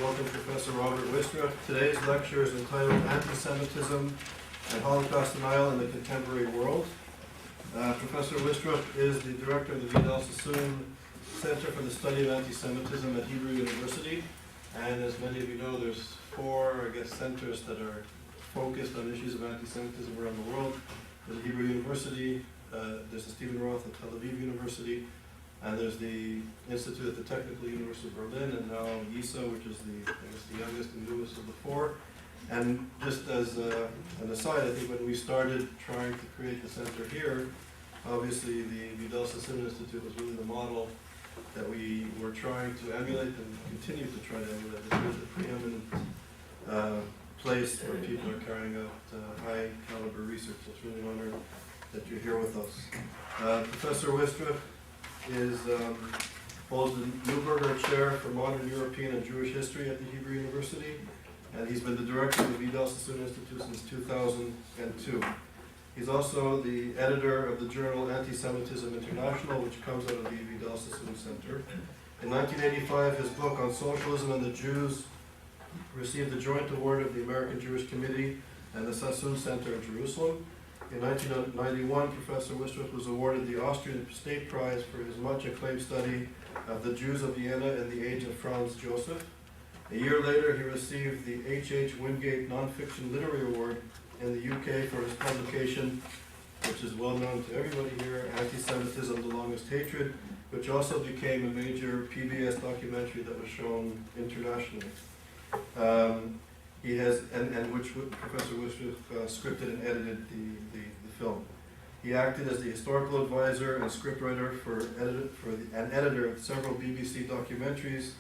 welcome Professor Robert Wistrich. Today's lecture is entitled Antisemitism and Holocaust Denial in the Contemporary World. Professor Wistrich is the director of the Vidal Sassoon Center for the Study of Antisemitism at Hebrew University. And as many of you know, there's four, centers that are focused on issues of anti-Semitism around the world. There's the Hebrew University, there's the Stephen Roth at Tel Aviv University, and there's the Institute at the Technical University of Berlin, and now YISA, which is the youngest and newest of the four. And just as an aside, I think when we started trying to create the center here, obviously the Vidal Sassoon Institute was really the model that we were trying to emulate and continue to try to emulate. It's really the preeminent place where people are carrying out high caliber research. So it's really an honor that you're here with us. Professor Wistrich holds the Neuberger Chair for Modern European and Jewish History at the Hebrew University, and he's been the director of the Vidal Sassoon Institute since 2002. He's also the editor of the journal Antisemitism International, which comes out of the Vidal Sassoon Center. In 1985, his book on socialism and the Jews received the joint award of the American Jewish Committee and the Sassoon Center in Jerusalem. In 1991, Professor Wistrich was awarded the Austrian State Prize for his much acclaimed study of the Jews of Vienna in the age of Franz Joseph. A year later, he received the H.H. Wingate Nonfiction Literary Award in the UK for his publication, which is well known to everybody here, Antisemitism, The Longest Hatred, which also became a major PBS documentary that was shown internationally. He has, and which Professor Wistrich scripted and edited the film. He acted as the historical advisor and scriptwriter and editor of several BBC documentaries,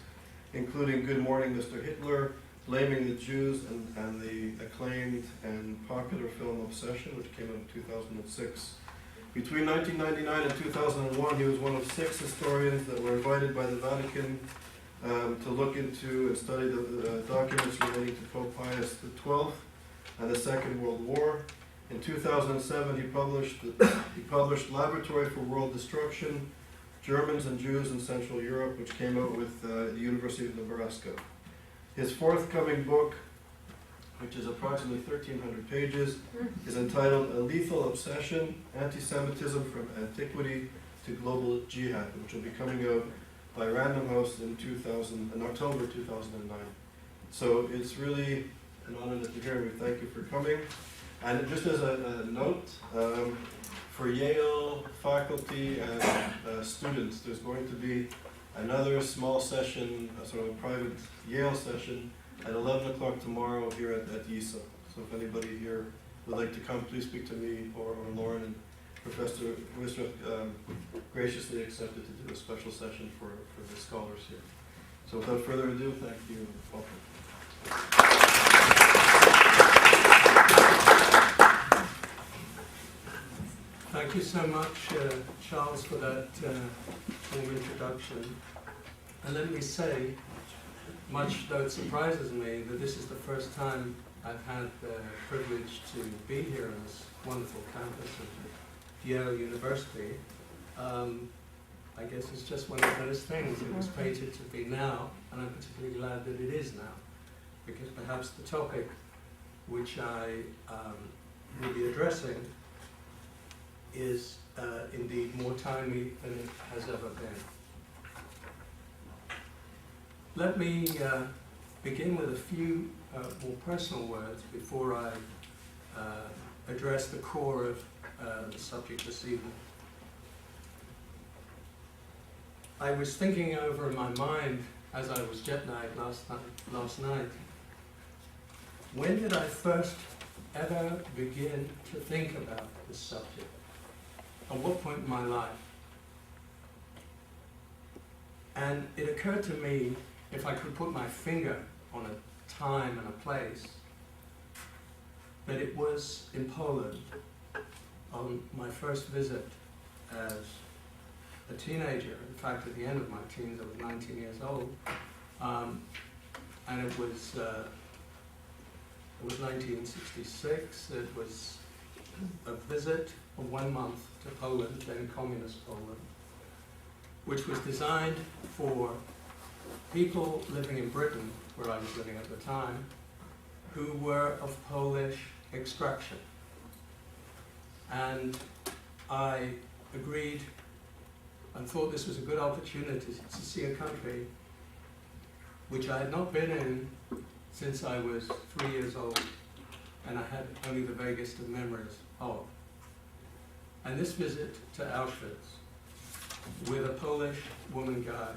including Good Morning, Mr. Hitler, Blaming the Jews, and the acclaimed and popular film Obsession, which came out in 2006. Between 1999 and 2001, he was one of 6 historians that were invited by the Vatican to look into and study the documents relating to Pope Pius XII and the Second World War. In 2007, he published Laboratory for World Destruction, Germans and Jews in Central Europe, which came out with the University of Nebraska. His forthcoming book, which is approximately 1,300 pages, is entitled A Lethal Obsession, Anti-Semitism from Antiquity to Global Jihad, which will be coming out by Random House in October 2009. So it's really an honor that you're here, and we thank you for coming. And just as a note, for Yale faculty and students, there's going to be another small session, sort of a private Yale session, at 11 o'clock tomorrow here at YISA. So if anybody here would like to come, please speak to me or Lauren, and Professor Wistrich graciously accepted to do a special session for the scholars here. So without further ado, thank you and welcome. Thank you so much, Charles, for that warm introduction. And let me say, much though it surprises me, that this is the first time I've had the privilege to be here on this wonderful campus of Yale University. I guess it's just one of those things. It was fated to be now, and I'm particularly glad that it is now, because perhaps the topic which I will be addressing is indeed more timely than it has ever been. Let me begin with a few more personal words before I address the core of the subject this evening. I was thinking over in my mind as I was jet-lagged last night, when did I first ever begin to think about this subject? At what point in my life? And it occurred to me, if I could put my finger on a time and a place, that it was in Poland on my first visit as a teenager. In fact, at the end of my teens, I was 19 years old, and it was 1966. It was a visit of 1 month to Poland, then communist Poland, which was designed for people living in Britain where I was living at the time, who were of Polish extraction. And I agreed and thought this was a good opportunity to see a country which I had not been in since I was 3 years old, and I had only the vaguest of memories of. And this visit to Auschwitz with a Polish woman guide,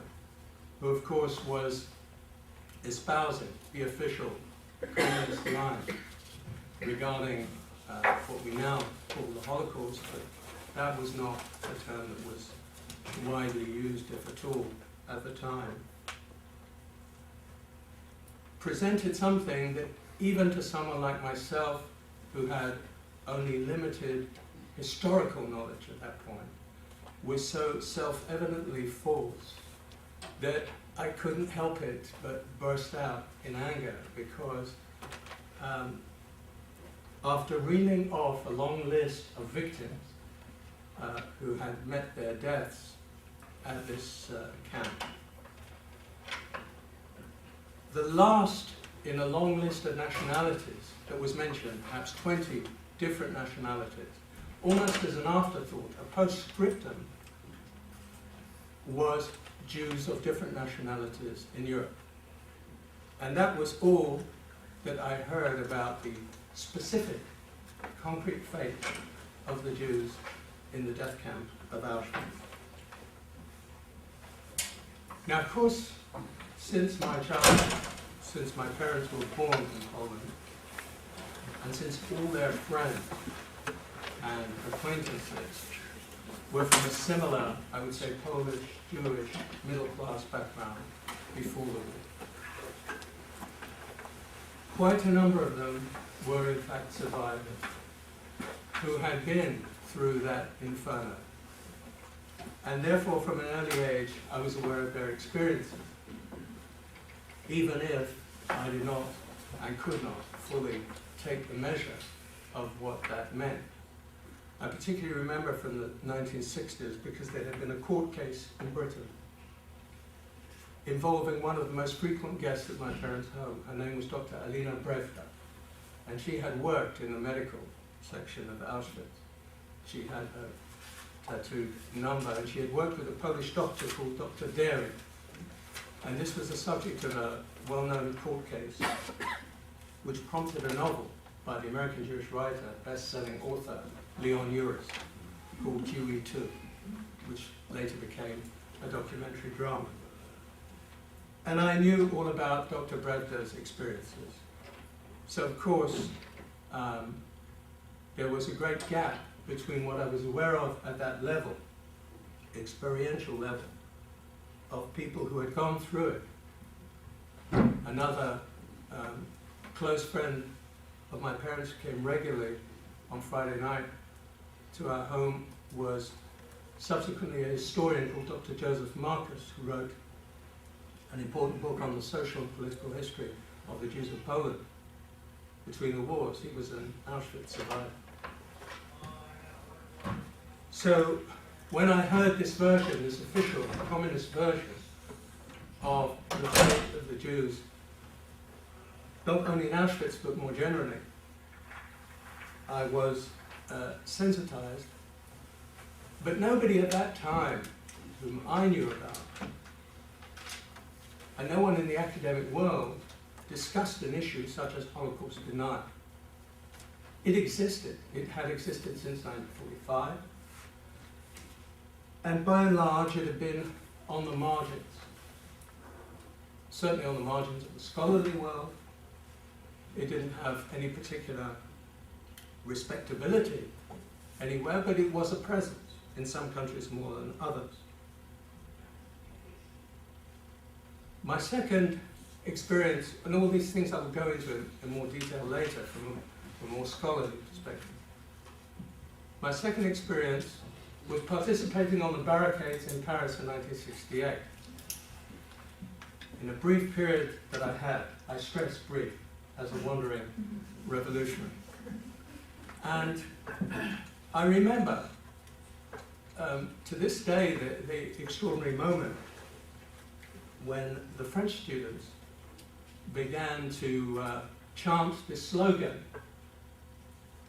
who of course was espousing the official communist line regarding what we now call the Holocaust, but that was not a term that was widely used, if at all, at the time, presented something that even to someone like myself, who had only limited historical knowledge at that point, was so self-evidently false that I couldn't help it but burst out in anger, because after reeling off a long list of victims who had met their deaths at this camp, the last in a long list of nationalities that was mentioned, perhaps 20 different nationalities, almost as an afterthought, a postscriptum, was Jews of different nationalities in Europe. And that was all that I heard about the specific, concrete fate of the Jews in the death camp of Auschwitz. Now, of course, since my childhood, since my parents were born in Poland, and since all their friends and acquaintances were from a similar, I would say, Polish, Jewish, middle-class background before the war, quite a number of them were in fact survivors who had been through that inferno. And therefore, from an early age, I was aware of their experiences, even if I did not and could not fully take the measure of what that meant. I particularly remember from the 1960s, because there had been a court case in Britain involving one of the most frequent guests at my parents' home. Her name was Dr. Alina Brevda, and she had worked in the medical section of Auschwitz. She had her tattooed number, and she had worked with a Polish doctor called Dr. Dering. And this was the subject of a well-known court case, which prompted a novel by the American Jewish writer, best-selling author, Leon Uris, called QE2, which later became a documentary drama. And I knew all about Dr. Brevda's experiences. So, of course, there was a great gap between what I was aware of at that level, experiential level, of people who had gone through it. Another close friend of my parents who came regularly on Friday night to our home was subsequently a historian called Dr. Joseph Marcus, who wrote an important book on the social and political history of the Jews of Poland between the wars. He was an Auschwitz survivor. So when I heard this version, this official communist version of the fate of the Jews, not only in Auschwitz but more generally, I was sensitized. But nobody at that time whom I knew about, and no one in the academic world, discussed an issue such as Holocaust denial. It existed. It had existed since 1945. And by and large, it had been on the margins. Certainly on the margins of the scholarly world. It didn't have any particular respectability anywhere, but it was a presence, in some countries more than others. My second experience, and all these things I will go into in more detail later from a more scholarly perspective. My second experience was participating on the barricades in Paris in 1968. In a brief period that I had, I stress brief, as a wandering revolutionary. And I remember, to this day, the extraordinary moment when the French students began to chant this slogan,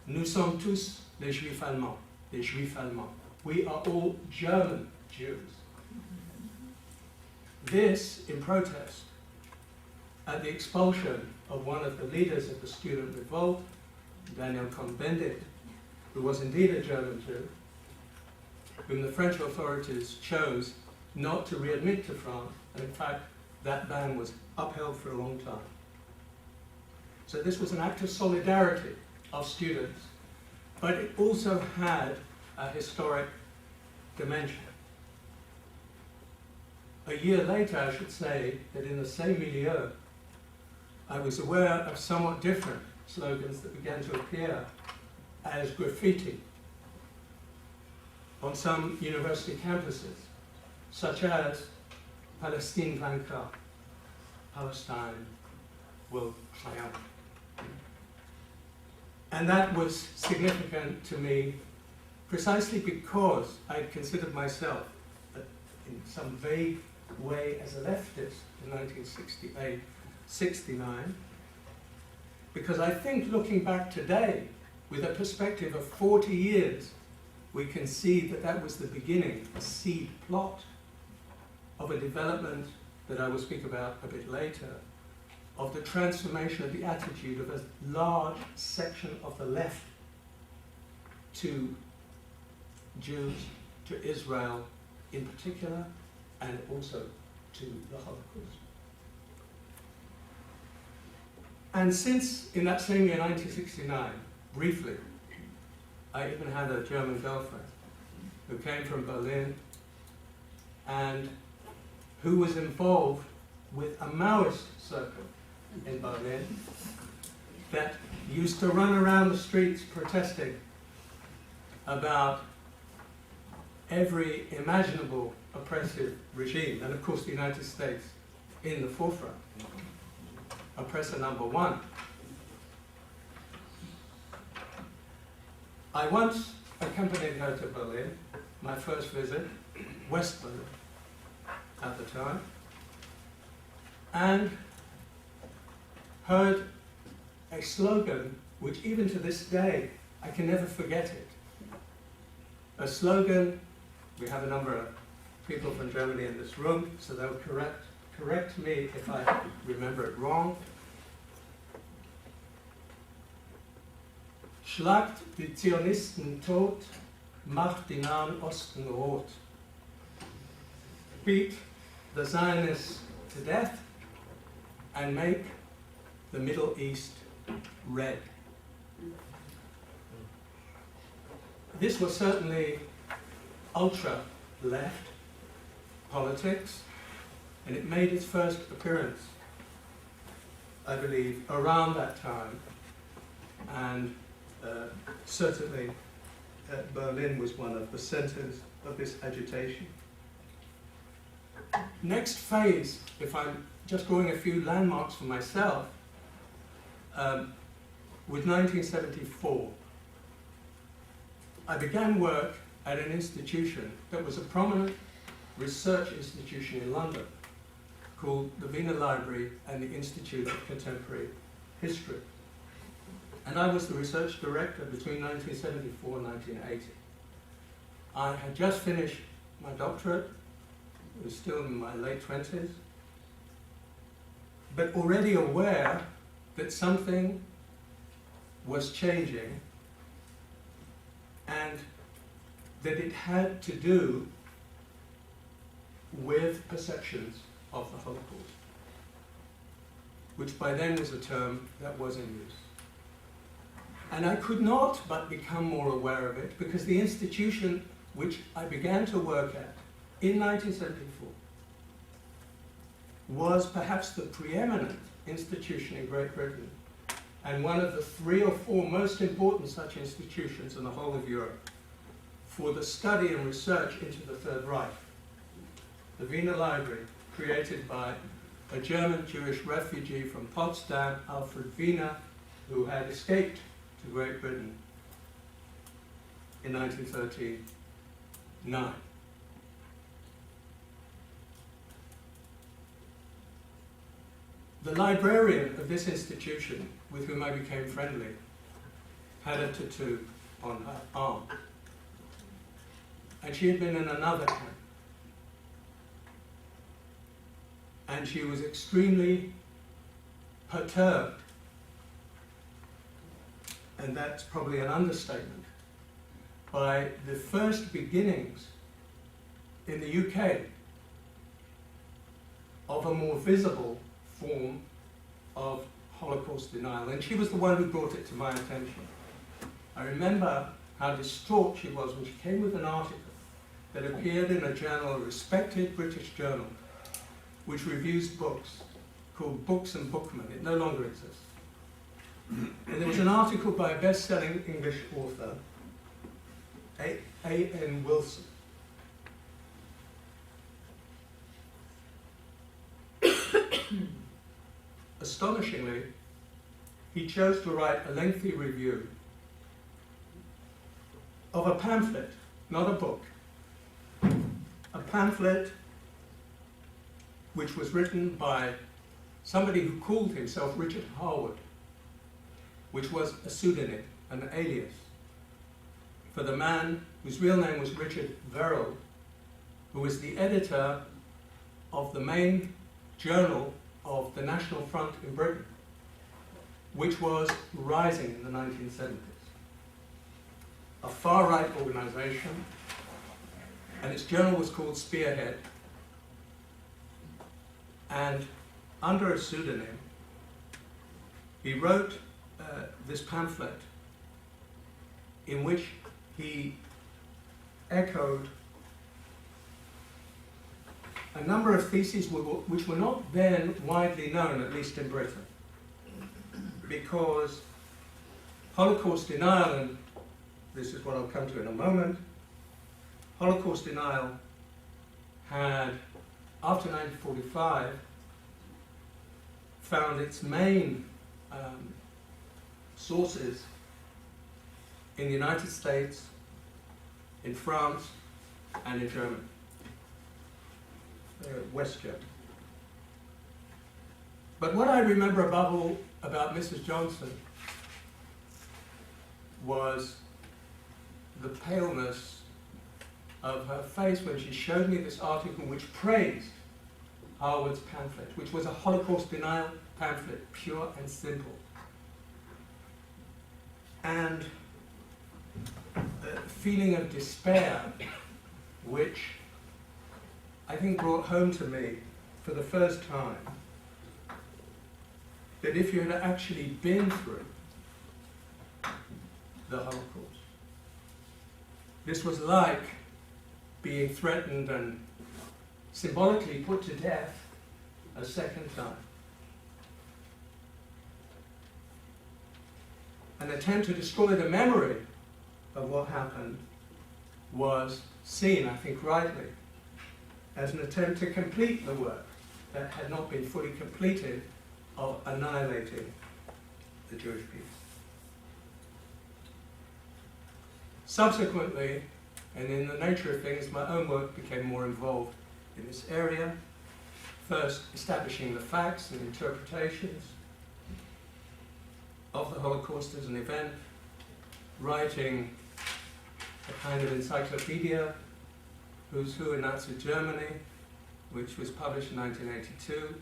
"Nous sommes tous des Juifs allemands, des Juifs allemands." We are all German Jews. This in protest at the expulsion of one of the leaders of the student revolt, Daniel Cohn-Bendit, who was indeed a German Jew, whom the French authorities chose not to readmit to France, and in fact that ban was upheld for a long time. So this was an act of solidarity of students, but it also had a historic dimension. A year later, I should say, that in the same milieu, I was aware of somewhat different slogans that began to appear as graffiti on some university campuses, such as "Palestine vaincra," Palestine will triumph. And that was significant to me precisely because I considered myself in some vague way as a leftist in 1968, 69, because I think looking back today with a perspective of 40 years, we can see that that was the beginning, a seed plot of a development that I will speak about a bit later, of the transformation of the attitude of a large section of the left to Jews, to Israel in particular, and also to the Holocaust. And since, in that same year, 1969, briefly, I even had a German girlfriend who came from Berlin and who was involved with a Maoist circle in Berlin that used to run around the streets protesting about every imaginable oppressive regime, and of course the United States in the forefront, oppressor number one. I once accompanied her to Berlin, my first visit, West Berlin at the time, and heard a slogan which even to this day, I can never forget it. A slogan, we have a number of people from Germany in this room, so they'll correct me if I remember it wrong. Schlagt die Zionisten tot, macht die Nahen Osten rot. Beat the Zionists to death and make the Middle East red. This was certainly ultra-left politics, and it made its first appearance, I believe, around that time, and certainly Berlin was one of the centers of this agitation. Next phase, if I'm just drawing a few landmarks for myself, with 1974, I began work at an institution that was a prominent research institution in London called the Wiener Library and the Institute of Contemporary History. And I was the research director between 1974 and 1980. I had just finished my doctorate, I was still in my late 20s, but already aware that something was changing and that it had to do with perceptions of the Holocaust, which by then was a term that was in use. And I could not but become more aware of it because the institution which I began to work at in 1974 was perhaps the preeminent institution in Great Britain and one of the 3 or 4 most important such institutions in the whole of Europe for the study and research into the Third Reich. The Wiener Library, created by a German Jewish refugee from Potsdam, Alfred Wiener, who had escaped to Great Britain in 1939. The librarian of this institution, with whom I became friendly, had a tattoo on her arm. And she had been in another camp. And she was extremely perturbed, and that's probably an understatement, by the first beginnings in the UK of a more visible form of Holocaust denial. And she was the one who brought it to my attention. I remember how distraught she was when she came with an article that appeared in a journal, a respected British journal, which reviews books, called Books and Bookmen. It no longer exists. And there was an article by a best-selling English author, A.N. Wilson. Astonishingly, he chose to write a lengthy review of a pamphlet, not a book, a pamphlet which was written by somebody who called himself Richard Harwood, which was a pseudonym, an alias, for the man whose real name was Richard Verrill, who was the editor of the main journal of the National Front in Britain, which was rising in the 1970s. A far-right organization, and its journal was called Spearhead. And under a pseudonym, he wrote this pamphlet in which he echoed a number of theses which were not then widely known, at least in Britain, because Holocaust denial, and this is what I'll come to in a moment, Holocaust denial had, after 1945, found its main sources in the United States, in France, and in Germany, West Germany. But what I remember above all about Mrs. Johnson was the paleness of her face when she showed me this article which praised Harwood's pamphlet, which was a Holocaust denial pamphlet, pure and simple. And a feeling of despair, which I think brought home to me for the first time that if you had actually been through the Holocaust, this was like being threatened and symbolically put to death a second time. An attempt to destroy the memory of what happened was seen, I think rightly, as an attempt to complete the work that had not been fully completed of annihilating the Jewish people. Subsequently, and in the nature of things, my own work became more involved in this area, first establishing the facts and interpretations of the Holocaust as an event, writing a kind of encyclopedia, Who's Who in Nazi Germany, which was published in 1982.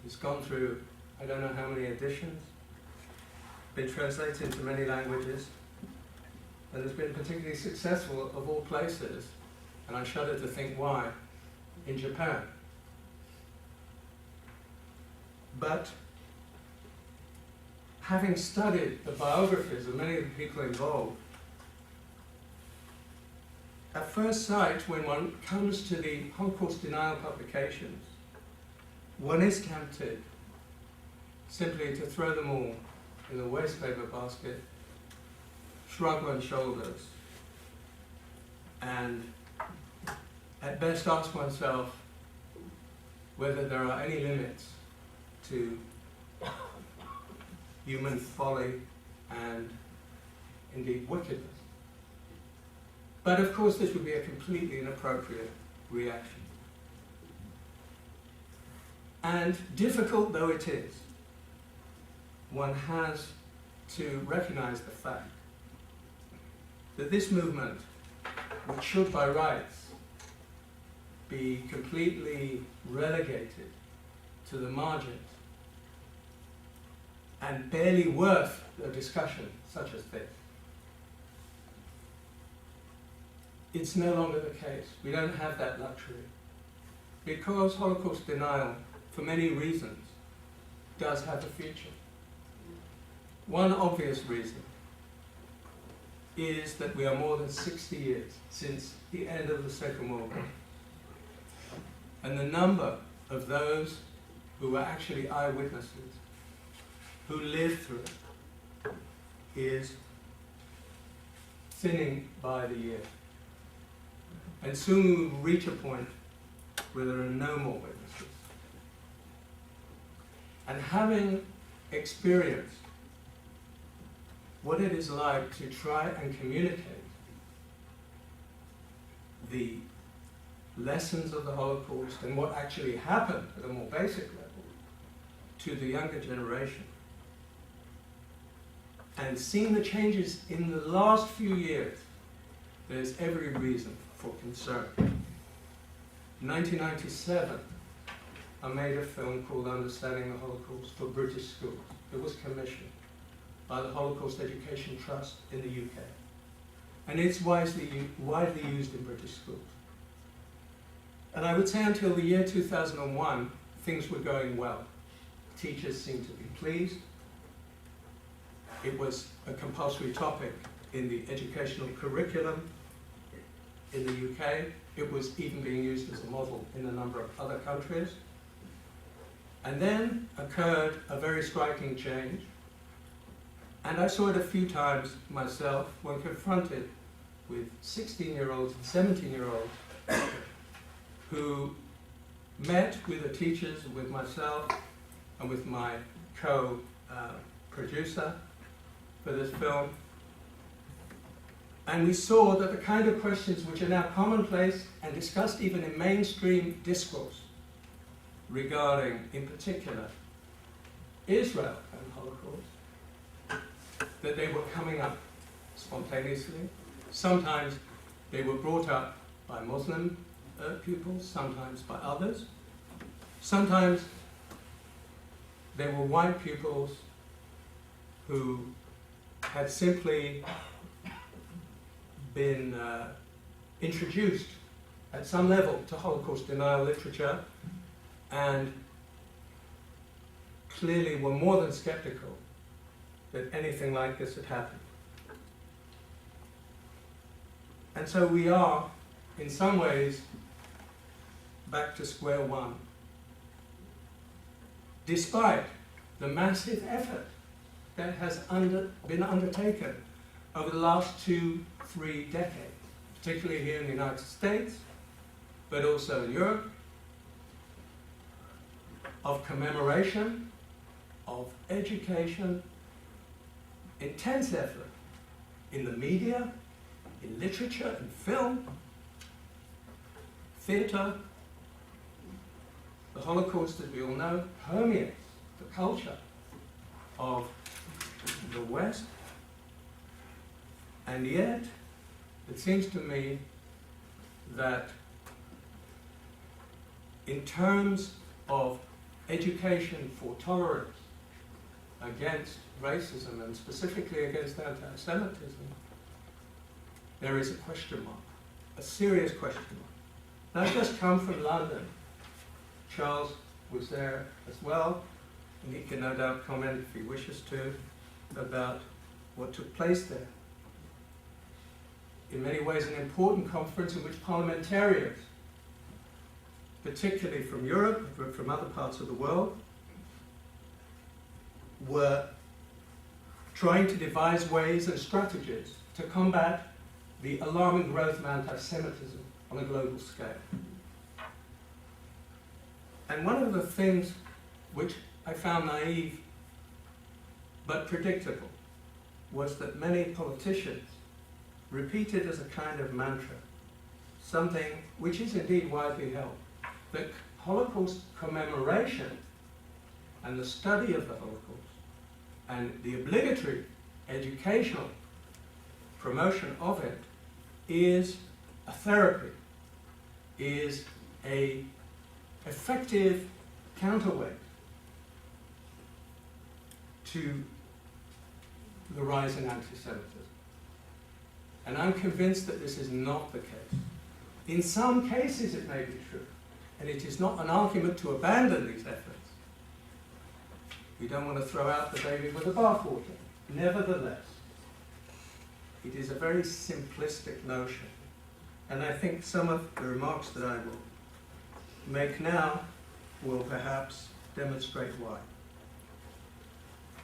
It's gone through, I don't know how many editions, been translated into many languages, and has been particularly successful of all places, and I shudder to think why, in Japan. But having studied the biographies of many of the people involved, at first sight, when one comes to the Holocaust denial publications, one is tempted simply to throw them all in the wastepaper basket, shrug one's shoulders, and at best ask oneself whether there are any limits to human folly and indeed wickedness. But of course this would be a completely inappropriate reaction. And difficult though it is, one has to recognize the fact that this movement, which should by rights be completely relegated to the margins and barely worth a discussion such as this, it's no longer the case. We don't have that luxury. Because Holocaust denial, for many reasons, does have a future. One obvious reason is that we are more than 60 years since the end of the Second World War. And the number of those who were actually eyewitnesses, who lived through it, is thinning by the year. And soon we will reach a point where there are no more witnesses. And having experienced what it is like to try and communicate the lessons of the Holocaust and what actually happened at a more basic level to the younger generation, and seeing the changes in the last few years, there's every reason for concern. In 1997, I made a film called Understanding the Holocaust for British schools. It was commissioned by the Holocaust Education Trust in the UK. And it's widely used in British schools. And I would say until the year 2001, things were going well. Teachers seemed to be pleased. It was a compulsory topic in the educational curriculum in the UK. It was even being used as a model in a number of other countries. And then occurred a very striking change. And I saw it a few times myself when confronted with 16-year-olds and 17-year-olds who met with the teachers, with myself, and with my co-producer for this film. And we saw that the kind of questions which are now commonplace and discussed even in mainstream discourse regarding, in particular, Israel and Holocaust, that they were coming up spontaneously. Sometimes they were brought up by Muslim pupils, sometimes by others. Sometimes they were white pupils who had simply been introduced at some level to Holocaust denial literature and clearly were more than skeptical that anything like this had happened. And so we are, in some ways, back to square one, despite the massive effort that has been undertaken over the last 2-3 decades, particularly here in the United States, but also in Europe, of commemoration, of education, intense effort in the media, in literature, in film, theatre. The Holocaust, as we all know, permeates the culture of the West. And yet, it seems to me that in terms of education for tolerance against racism and specifically against anti-Semitism, there is a question mark, a serious question mark. And I've just come from London. Charles was there as well, and he can no doubt comment if he wishes to about what took place there. In many ways, an important conference in which parliamentarians, particularly from Europe, but from other parts of the world, were trying to devise ways and strategies to combat the alarming growth of anti-Semitism on a global scale. And one of the things which I found naive but predictable was that many politicians repeated as a kind of mantra something which is indeed widely held, that Holocaust commemoration and the study of the Holocaust and the obligatory educational promotion of it is a therapy, is a effective counterweight to the rise in anti-Semitism. And I'm convinced that this is not the case. In some cases it may be true, and it is not an argument to abandon these efforts. We don't want to throw out the baby with the bathwater. Nevertheless, it is a very simplistic notion, and I think some of the remarks that I will make now will perhaps demonstrate why.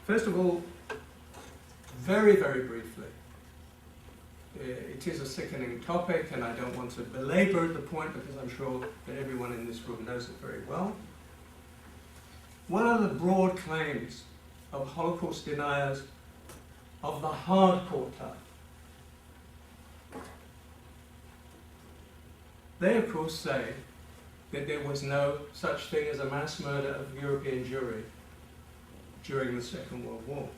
First of all, very, very briefly, it is a sickening topic, and I don't want to belabor the point because I'm sure that everyone in this room knows it very well. One of the broad claims of Holocaust deniers of the hardcore type, they of course say that there was no such thing as a mass murder of European Jewry during the Second World War.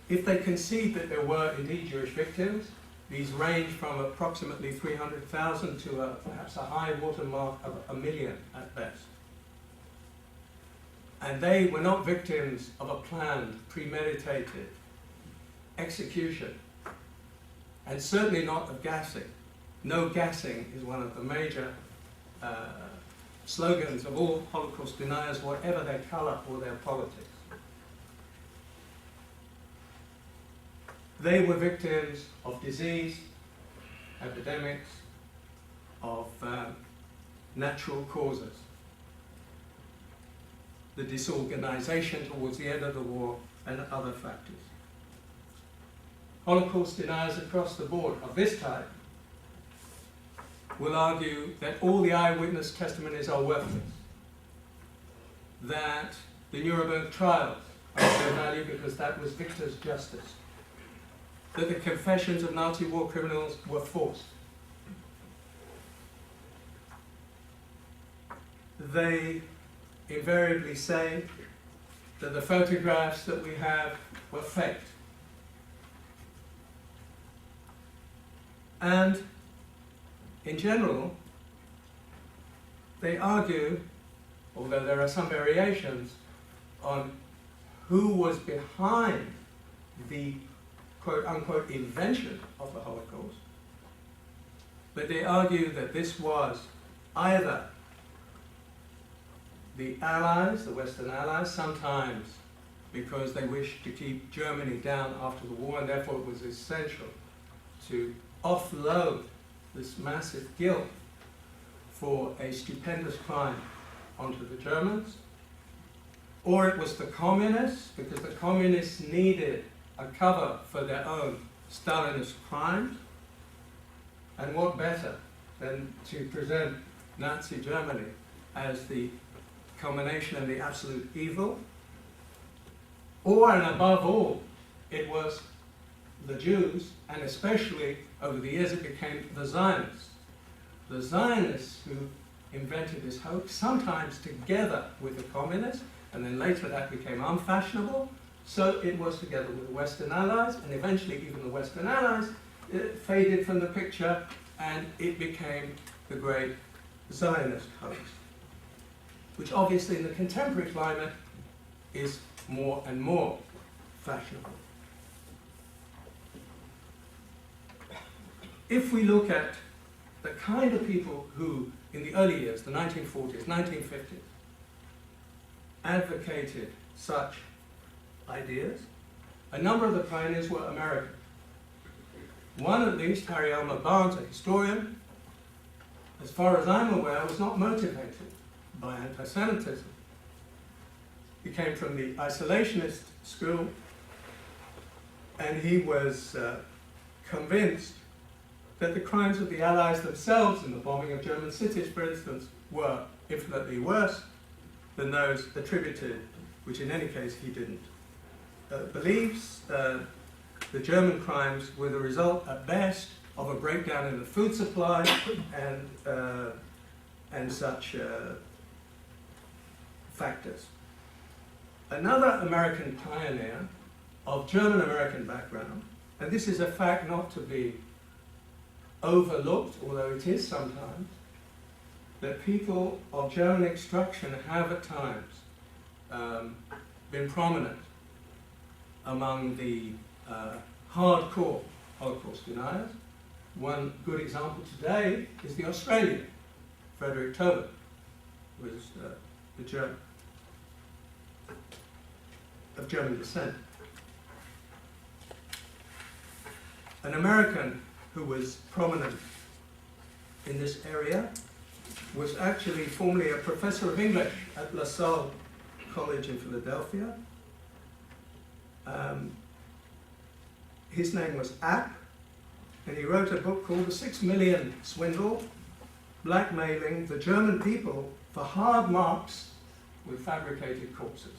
If they concede that there were indeed Jewish victims, these range from approximately 300,000 to perhaps a high watermark of 1 million at best. And they were not victims of a planned, premeditated execution, and certainly not of gassing. No gassing is one of the major slogans of all Holocaust deniers, whatever their color or their politics. They were victims of disease, epidemics, of natural causes. The disorganization towards the end of the war, and other factors. Holocaust deniers across the board of this type will argue that all the eyewitness testimonies are worthless, that the Nuremberg trials are of no value because that was victor's justice, that the confessions of Nazi war criminals were forced. They invariably say that the photographs that we have were faked. And in general, they argue, although there are some variations, on who was behind the quote-unquote invention of the Holocaust, but they argue that this was either the Allies, the Western Allies, sometimes because they wished to keep Germany down after the war, and therefore it was essential to offload this massive guilt for a stupendous crime onto the Germans, or it was the communists, because the communists needed a cover for their own Stalinist crimes, and what better than to present Nazi Germany as the culmination and the absolute evil, or, and above all, it was the Jews, and especially over the years it became the Zionists. The Zionists who invented this hoax, sometimes together with the communists, and then later that became unfashionable, so it was together with the Western Allies, and eventually even the Western Allies faded from the picture, and it became the great Zionist hoax, which obviously in the contemporary climate is more and more fashionable. If we look at the kind of people who, in the early years, the 1940s, 1950s, advocated such ideas, a number of the pioneers were American. One at least, Harry Elmer Barnes, a historian, as far as I'm aware, was not motivated by anti-Semitism. He came from the isolationist school, and he was convinced that the crimes of the Allies themselves in the bombing of German cities, for instance, were infinitely worse than those attributed, which in any case he didn't. Believes the German crimes were the result, at best, of a breakdown in the food supply and and such factors. Another American pioneer of German-American background, and this is a fact not to be overlooked, although it is sometimes, that people of German extraction have at times been prominent among the hardcore Holocaust deniers. One good example today is the Australian, Frederick Tobin, who was the German, of German descent. An American who was prominent in this area was actually formerly a professor of English at LaSalle College in Philadelphia. His name was App, and he wrote a book called The 6 Million Swindle, Blackmailing the German People for Hard Marks with Fabricated Corpses.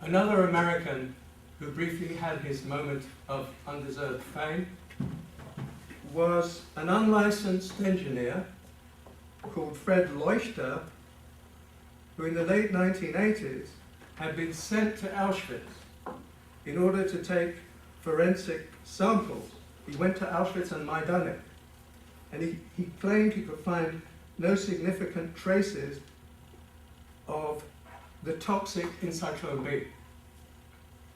Another American who briefly had his moment of undeserved fame was an unlicensed engineer called Fred Leuchter, who in the late 1980s had been sent to Auschwitz in order to take forensic samples. He went to Auschwitz and Majdanek, and he claimed he could find no significant traces of the toxic Encyclopedia B.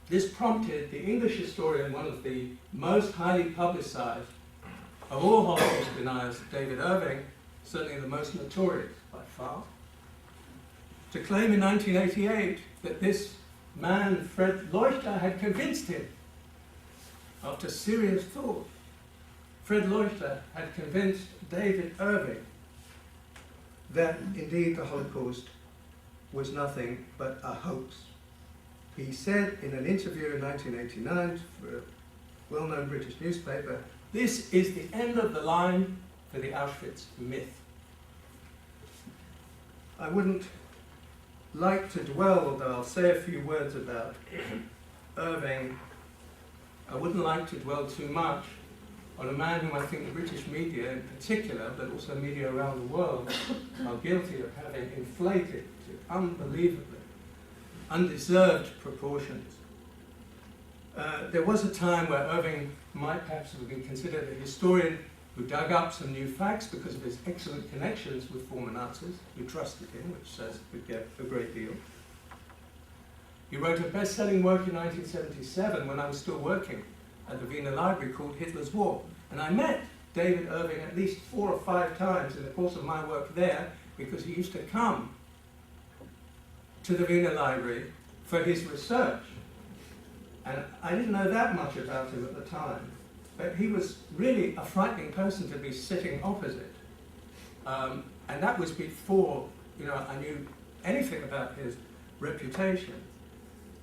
This prompted the English historian, one of the most highly publicized of all Holocaust deniers, David Irving, certainly the most notorious by far, to claim in 1988 that this man, Fred Leuchter, had convinced him, after serious thought, Fred Leuchter had convinced David Irving that indeed the Holocaust was nothing but a hoax. He said in an interview in 1989 for a well-known British newspaper, "This is the end of the line for the Auschwitz myth." I wouldn't like to dwell, although I'll say a few words about Irving, I wouldn't like to dwell too much on a man whom I think the British media in particular, but also media around the world, are guilty of having inflated to unbelievably undeserved proportions. There was a time where Irving might perhaps have been considered a historian who dug up some new facts because of his excellent connections with former Nazis who trusted him, which says he could get a great deal. He wrote a best-selling work in 1977 when I was still working at the Wiener Library called Hitler's War. And I met David Irving at least 4 or 5 times in the course of my work there because he used to come to the Wiener Library for his research. And I didn't know that much about him at the time, but he was really a frightening person to be sitting opposite. And that was before I knew anything about his reputation.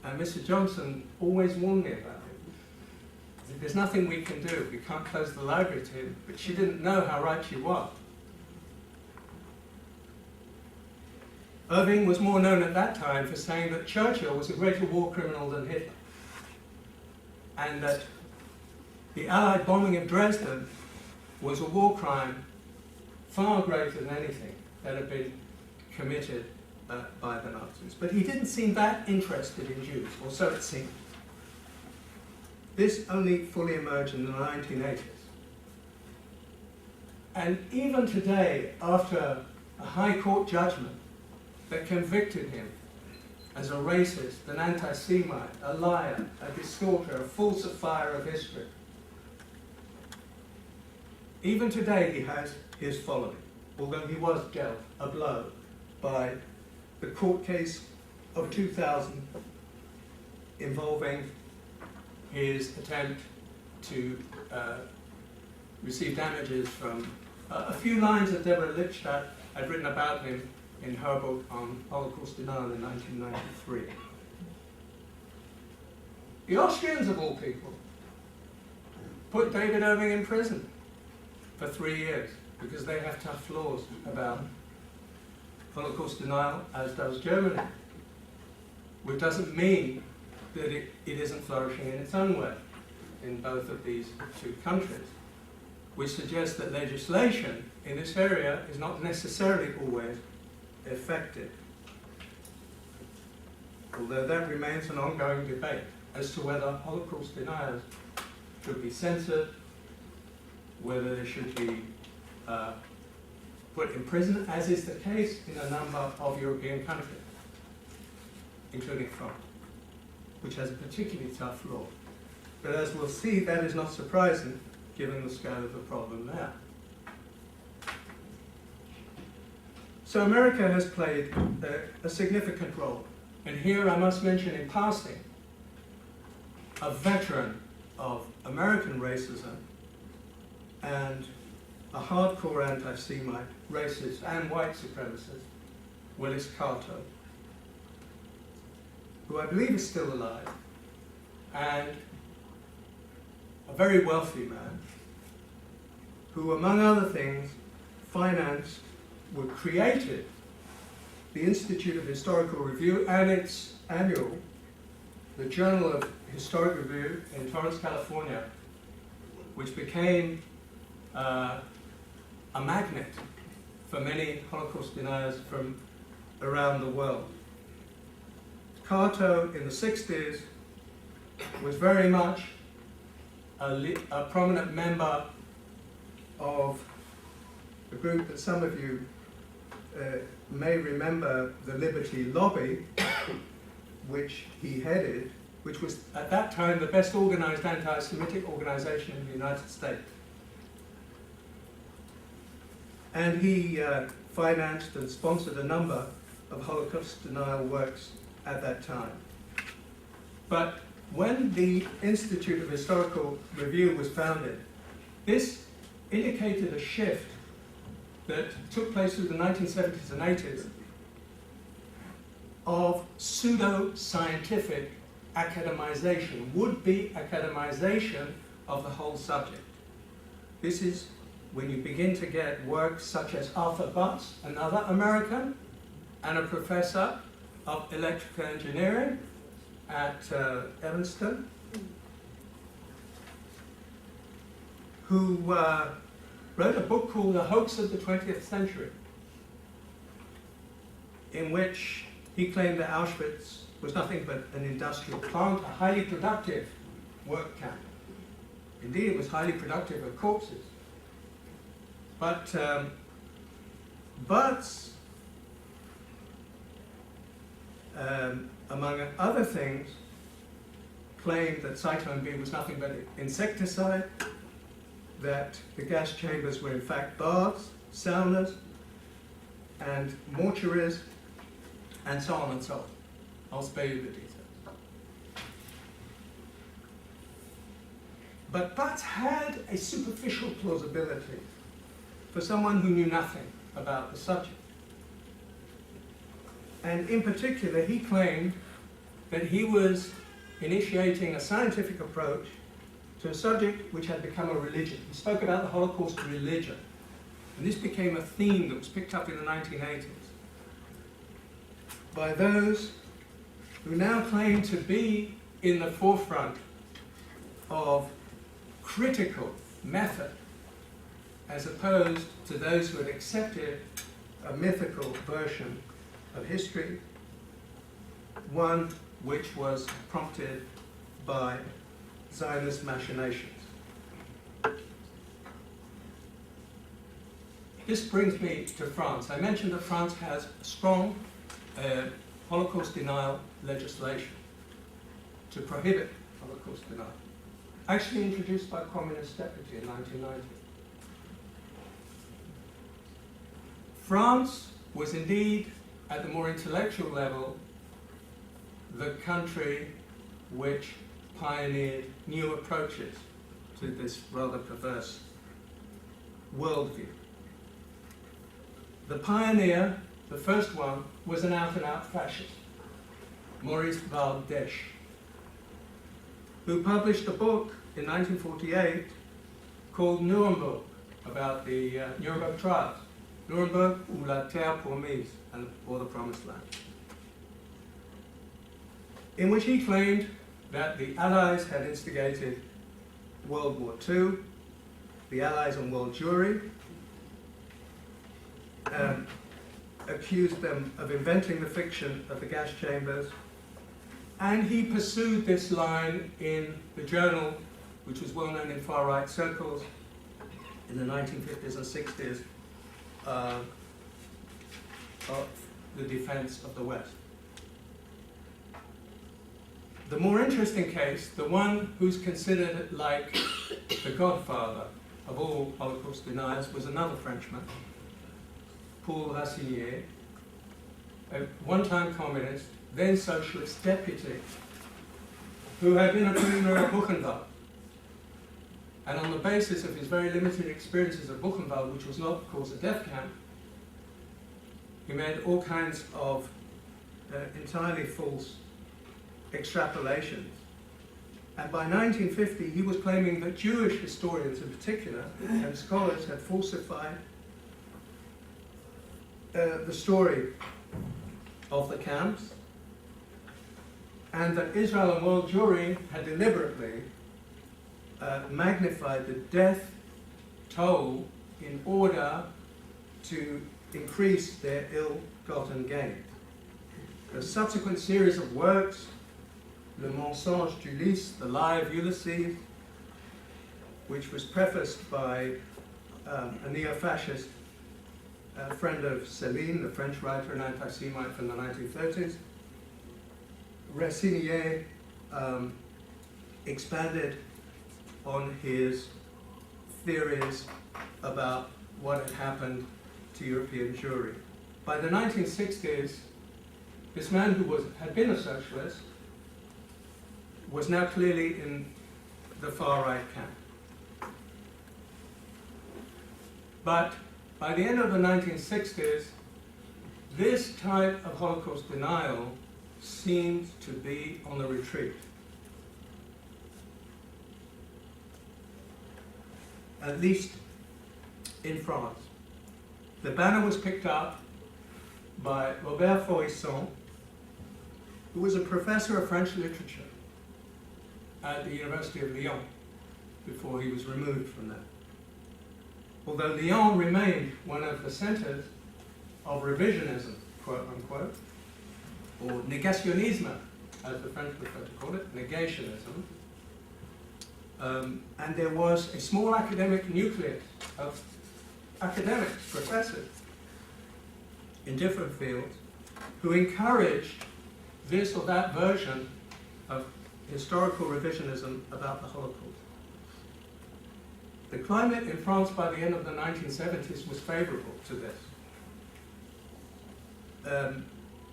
And Mr. Johnson always warned me about him. He said, "There's nothing we can do. We can't close the library to him." But she didn't know how right she was. Irving was more known at that time for saying that Churchill was a greater war criminal than Hitler, and that the Allied bombing of Dresden was a war crime far greater than anything that had been committed by the Nazis. But he didn't seem that interested in Jews, or so it seemed. This only fully emerged in the 1980s. And even today, after a High Court judgment that convicted him as a racist, an anti-Semite, a liar, a distorter, a falsifier of history, even today he has his following, although he was dealt a blow by the court case of 2000 involving his attempt to receive damages from a few lines that Deborah Lippstadt had written about him in her book on Holocaust denial in 1993. The Austrians, of all people, put David Irving in prison for 3 years because they have tough laws about Holocaust denial, as does Germany, which doesn't mean that it isn't flourishing in its own way in both of these two countries. which suggests that legislation in this area is not necessarily always effective. Although that remains an ongoing debate as to whether Holocaust deniers should be censored, whether they should be put in prison, as is the case in a number of European countries, including France, which has a particularly tough law. But as we'll see, that is not surprising given the scale of the problem there. So America has played a significant role. And here I must mention in passing a veteran of American racism and a hardcore anti-Semite, racist and white supremacist, Willis Carto, who I believe is still alive, and a very wealthy man, who among other things financed, or created the Institute of Historical Review and its annual, the Journal of Historic Review in Torrance, California, which became a magnet for many Holocaust deniers from around the world. Carto in the 60s was very much a prominent member of a group that some of you may remember, the Liberty Lobby, which he headed, which was at that time the best organized anti-Semitic organization in the United States. And he financed and sponsored a number of Holocaust denial works at that time. But when the Institute of Historical Review was founded, this indicated a shift that took place through the 1970s and 80s of pseudo-scientific academization, would-be academization of the whole subject. This is when you begin to get works such as Arthur Butts, another American, and a professor of electrical engineering at Evanston, who wrote a book called The Hoax of the 20th Century, in which he claimed that Auschwitz was nothing but an industrial plant, a highly productive work camp. Indeed, it was highly productive of corpses. But Butts, among other things, claimed that Cyclone B was nothing but insecticide, that the gas chambers were in fact baths, saunas, and mortuaries, and so on and so on. I'll spare you the details. But Butts had a superficial plausibility for someone who knew nothing about the subject. And in particular, he claimed that he was initiating a scientific approach to a subject which had become a religion. He spoke about the Holocaust religion. And this became a theme that was picked up in the 1980s by those who now claim to be in the forefront of critical method, as opposed to those who had accepted a mythical version of history, one which was prompted by Zionist machinations. This brings me to France. I mentioned that France has a strong Holocaust denial legislation to prohibit Holocaust denial, actually introduced by Communist Deputy in 1990. France was indeed, at the more intellectual level, the country which pioneered new approaches to this rather perverse worldview. The pioneer, the first one, was an out-and-out fascist, Maurice Valdès, who published a book in 1948 called Nuremberg, about the Nuremberg trials. Nuremberg ou la terre promise, or the promised land, in which he claimed that the Allies had instigated World War II the Allies on world Jewry, accused them of inventing the fiction of the gas chambers, and he pursued this line in the journal, which was well known in far-right circles in the 1950s and 60s, of the defense of the West. The more interesting case, the one who's considered like the godfather of all Holocaust deniers, was another Frenchman, Paul Racinier, a one-time communist, then socialist deputy, who had been a prisoner at Buchenwald. And on the basis of his very limited experiences at Buchenwald, which was not, of course, a death camp, he made all kinds of entirely false extrapolations. And by 1950, he was claiming that Jewish historians in particular, and scholars, had falsified the story of the camps, and that Israel and world Jewry had deliberately magnified the death toll in order to increase their ill-gotten gains. A subsequent series of works, Le Mensonge d'Ulysse, The Lie of Ulysses, which was prefaced by a neo-fascist friend of Céline, the French writer and anti-Semite from the 1930s. Racinier expanded on his theories about what had happened to European Jewry. By the 1960s, this man who had been a socialist was now clearly in the far-right camp. But by the end of the 1960s, this type of Holocaust denial seemed to be on the retreat. At least in France. The banner was picked up by Robert Faurisson, who was a professor of French literature at the University of Lyon before he was removed from there. Although Lyon remained one of the centers of revisionism, quote unquote, or négationnisme, as the French prefer to call it, negationism. And there was a small academic nucleus of academics, professors, in different fields, who encouraged this or that version of historical revisionism about the Holocaust. The climate in France by the end of the 1970s was favorable to this.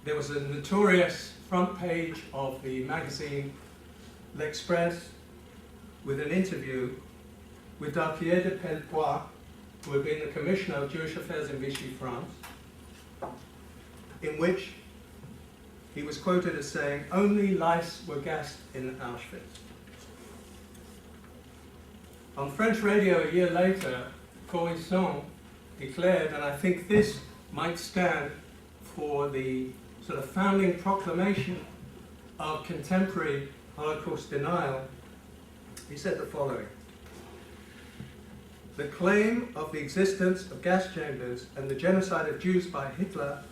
There was a notorious front page of the magazine L'Express with an interview with Darquier de Pellepoix, who had been the Commissioner of Jewish Affairs in Vichy France, in which he was quoted as saying, "Only lice were gassed in Auschwitz." On French radio a year later, Faurisson declared, and I think this might stand for the sort of founding proclamation of contemporary Holocaust denial, he said the following: "The claim of the existence of gas chambers and the genocide of Jews by Hitler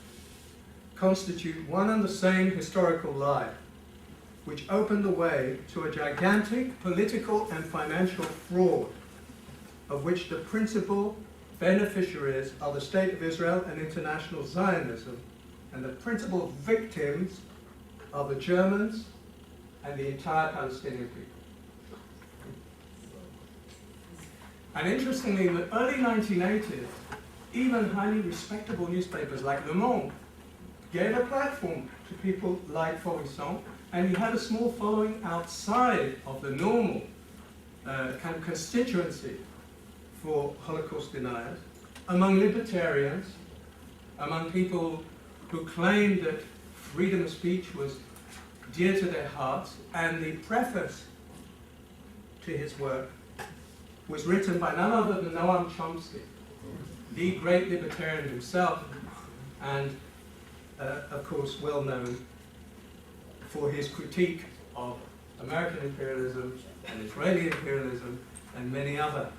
constitute one and the same historical lie, which opened the way to a gigantic political and financial fraud, of which the principal beneficiaries are the State of Israel and international Zionism, and the principal victims are the Germans and the entire Palestinian people." And interestingly, in the early 1980s, even highly respectable newspapers like Le Monde gave a platform to people like Faurisson, and he had a small following outside of the normal kind of constituency for Holocaust deniers, among libertarians, among people who claimed that freedom of speech was dear to their hearts, and the preface to his work was written by none other than Noam Chomsky, the great libertarian himself, and of course well known for his critique of American imperialism and Israeli imperialism and many other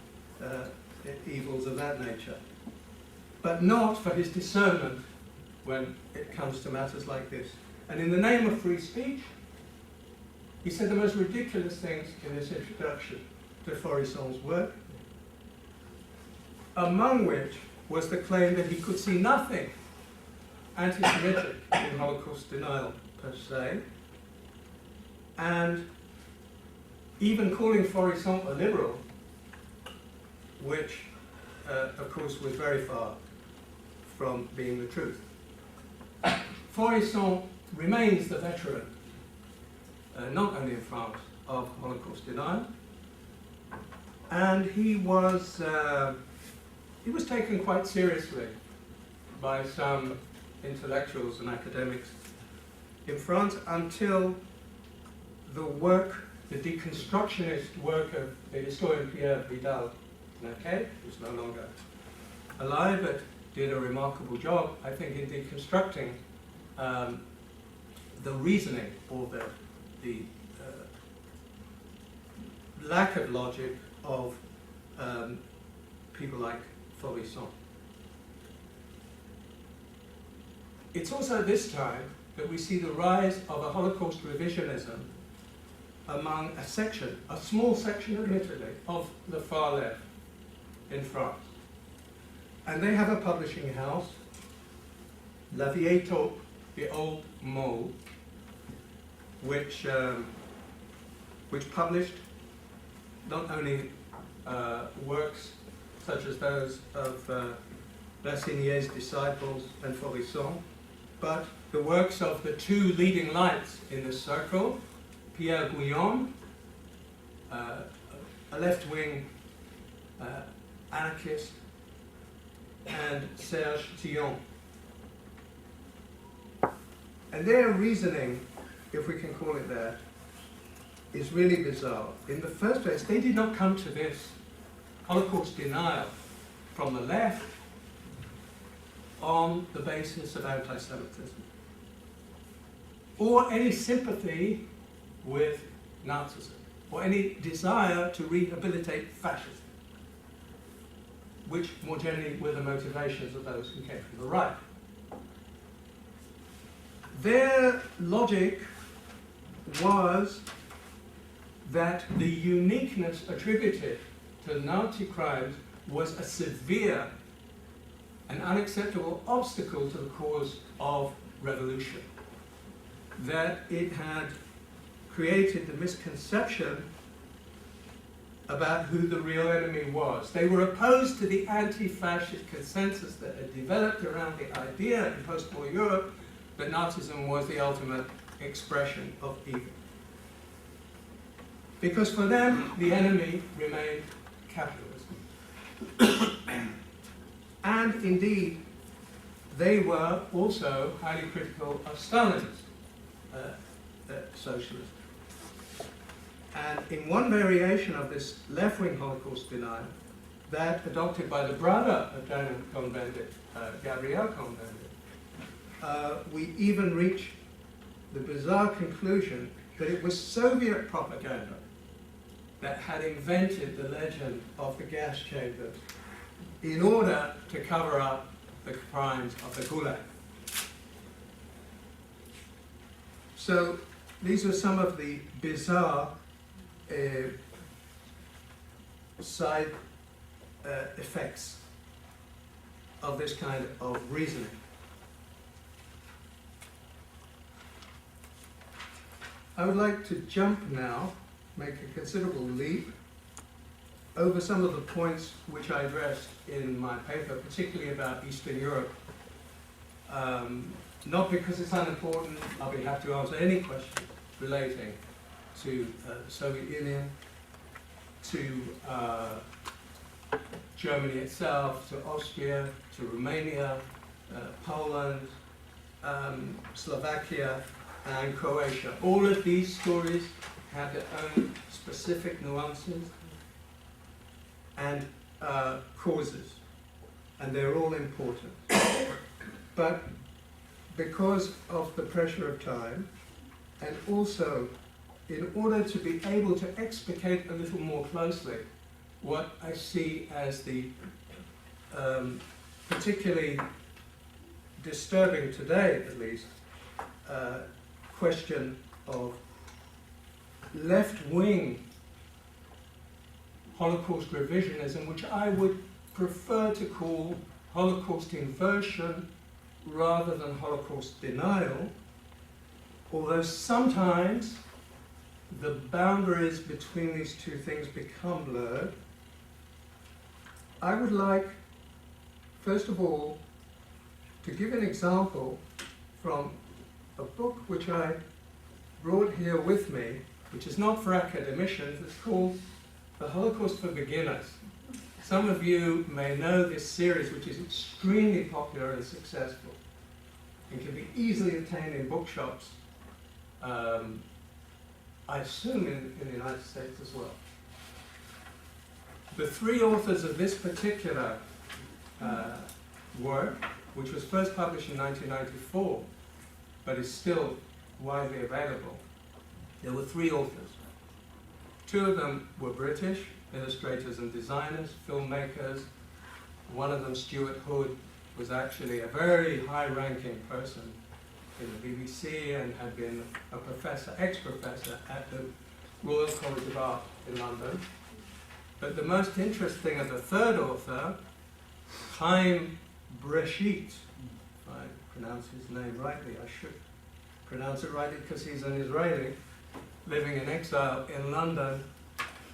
evils of that nature, but not for his discernment when it comes to matters like this. And in the name of free speech, he said the most ridiculous things in his introduction to Forisson's work, among which was the claim that he could see nothing anti-Semitic in Holocaust denial per se, and even calling Forisson a liberal, which of course was very far from being the truth. Forisson remains the veteran, not only in France, of Holocaust denial, and he was taken quite seriously by some intellectuals and academics in France until the deconstructionist work of the historian Pierre Vidal-Naquet, who's no longer alive, but did a remarkable job, I think, in deconstructing the reasoning or the lack of logic of people like Forisson. It's also at this time that we see the rise of a Holocaust revisionism among a small section admittedly, of the far left in France. And they have a publishing house, La Vieille Taupe, the Old Mole, which published not only works such as those of Rassigne's disciples and Forisson, but the works of the two leading lights in this circle, Pierre Guillaume, a left-wing anarchist, and Serge Tillon. And their reasoning, if we can call it that, is really bizarre. In the first place, they did not come to this Holocaust denial from the left on the basis of anti-Semitism or any sympathy with Nazism or any desire to rehabilitate fascism, which more generally were the motivations of those who came from the right. Their logic was that the uniqueness attributed to Nazi crimes was a severe and unacceptable obstacle to the cause of revolution. That it had created the misconception about who the real enemy was. They were opposed to the anti-fascist consensus that had developed around the idea in post-war Europe that Nazism was the ultimate expression of evil. Because for them, the enemy remained capitalism. And indeed, they were also highly critical of Stalin's socialism. And in one variation of this left-wing Holocaust denial, that adopted by the brother of Daniel Cohn-Bendit, Gabriel Cohn-Bendit, we even reach the bizarre conclusion that it was Soviet propaganda that had invented the legend of the gas chambers in order to cover up the crimes of the Gulag. So these are some of the bizarre side effects of this kind of reasoning. I would like to jump now, make a considerable leap over some of the points which I addressed in my paper, particularly about Eastern Europe. Not because it's unimportant, I'll be happy to answer any questions relating to the Soviet Union, to Germany itself, to Austria, to Romania, Poland, Slovakia, and Croatia. All of these stories have their own specific nuances and causes, and they're all important. But because of the pressure of time, and also in order to be able to explicate a little more closely what I see as the particularly disturbing today, at least, question of left-wing Holocaust revisionism, which I would prefer to call Holocaust inversion rather than Holocaust denial, although sometimes the boundaries between these two things become blurred. I would like, first of all, to give an example from a book which I brought here with me, which is not for academicians. It's called The Holocaust for Beginners. Some of you may know this series, which is extremely popular and successful and can be easily obtained in bookshops, I assume in the United States as well. The three authors of this particular work, which was first published in 1994, but is still widely available, there were three authors. Two of them were British, illustrators and designers, filmmakers. One of them, Stuart Hood, was actually a very high-ranking person in the BBC and had been a professor, ex-professor at the Royal College of Art in London. But the most interesting of the third author, Chaim Breshit, if I pronounce his name rightly, I should pronounce it rightly because he's an Israeli living in exile in London,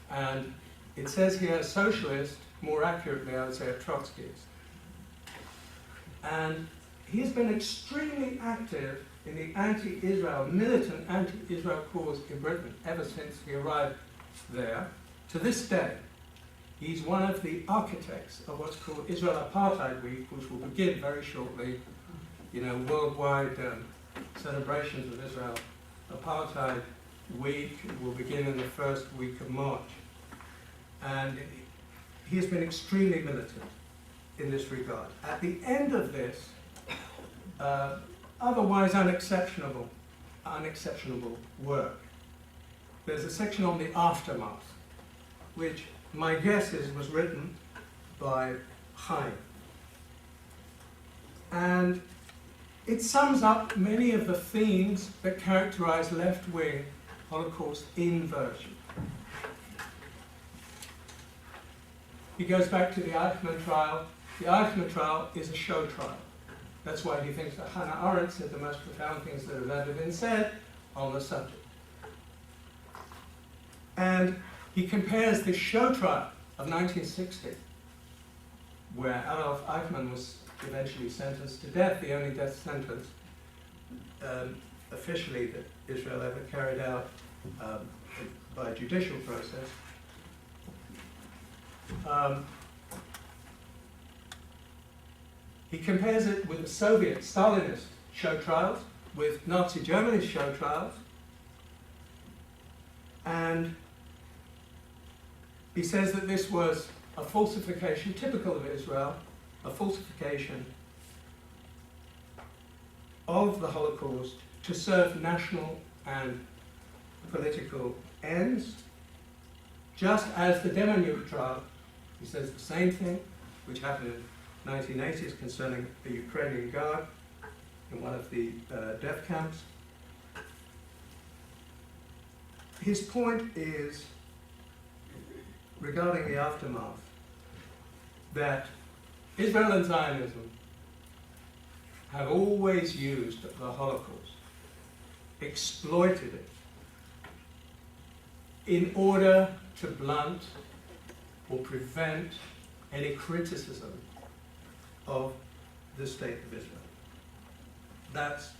and it says here a socialist, more accurately I would say a Trotskyist. And he's been extremely active in the anti-Israel, militant anti-Israel cause in Britain ever since he arrived there. To this day, he's one of the architects of what's called Israel Apartheid Week, which will begin very shortly, worldwide celebrations of Israel Apartheid Week will begin in the first week of March. And he has been extremely militant in this regard. At the end of this, otherwise unexceptionable work, there's a section on the aftermath, which my guess is was written by Chaim. And it sums up many of the themes that characterize left-wing Holocaust inversion. He goes back to the Eichmann trial. The Eichmann trial is a show trial. That's why he thinks that Hannah Arendt said the most profound things that have ever been said on the subject. And he compares the show trial of 1960, where Adolf Eichmann was eventually sentenced to death, the only death sentence officially that Israel ever carried out by a judicial process. He compares it with the Soviet Stalinist show trials, with Nazi Germany's show trials, and he says that this was a falsification, typical of Israel, a falsification of the Holocaust to serve national and political ends, just as the Demjanjuk trial, he says the same thing, which happened in 1980s concerning a Ukrainian guard in one of the death camps. His point is, regarding the aftermath, that Israel and Zionism have always used the Holocaust, exploited it, in order to blunt or prevent any criticism of the state of Israel. That's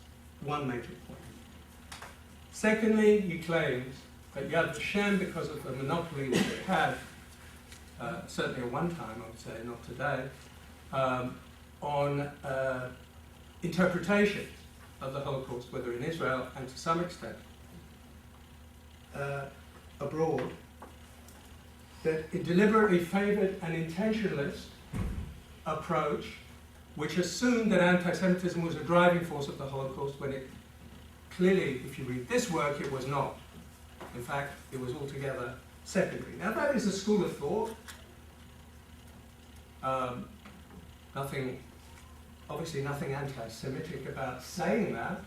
one major point. Secondly, he claims that Yad Vashem, because of the monopoly that it had, certainly at one time, I would say, not today, on interpretation of the Holocaust, whether in Israel and to some extent abroad, that it deliberately favored an intentionalist approach which assumed that anti-Semitism was a driving force of the Holocaust, when it clearly, if you read this work, it was not. In fact, it was altogether secondary. Now that is a school of thought. Obviously nothing anti-Semitic about saying that.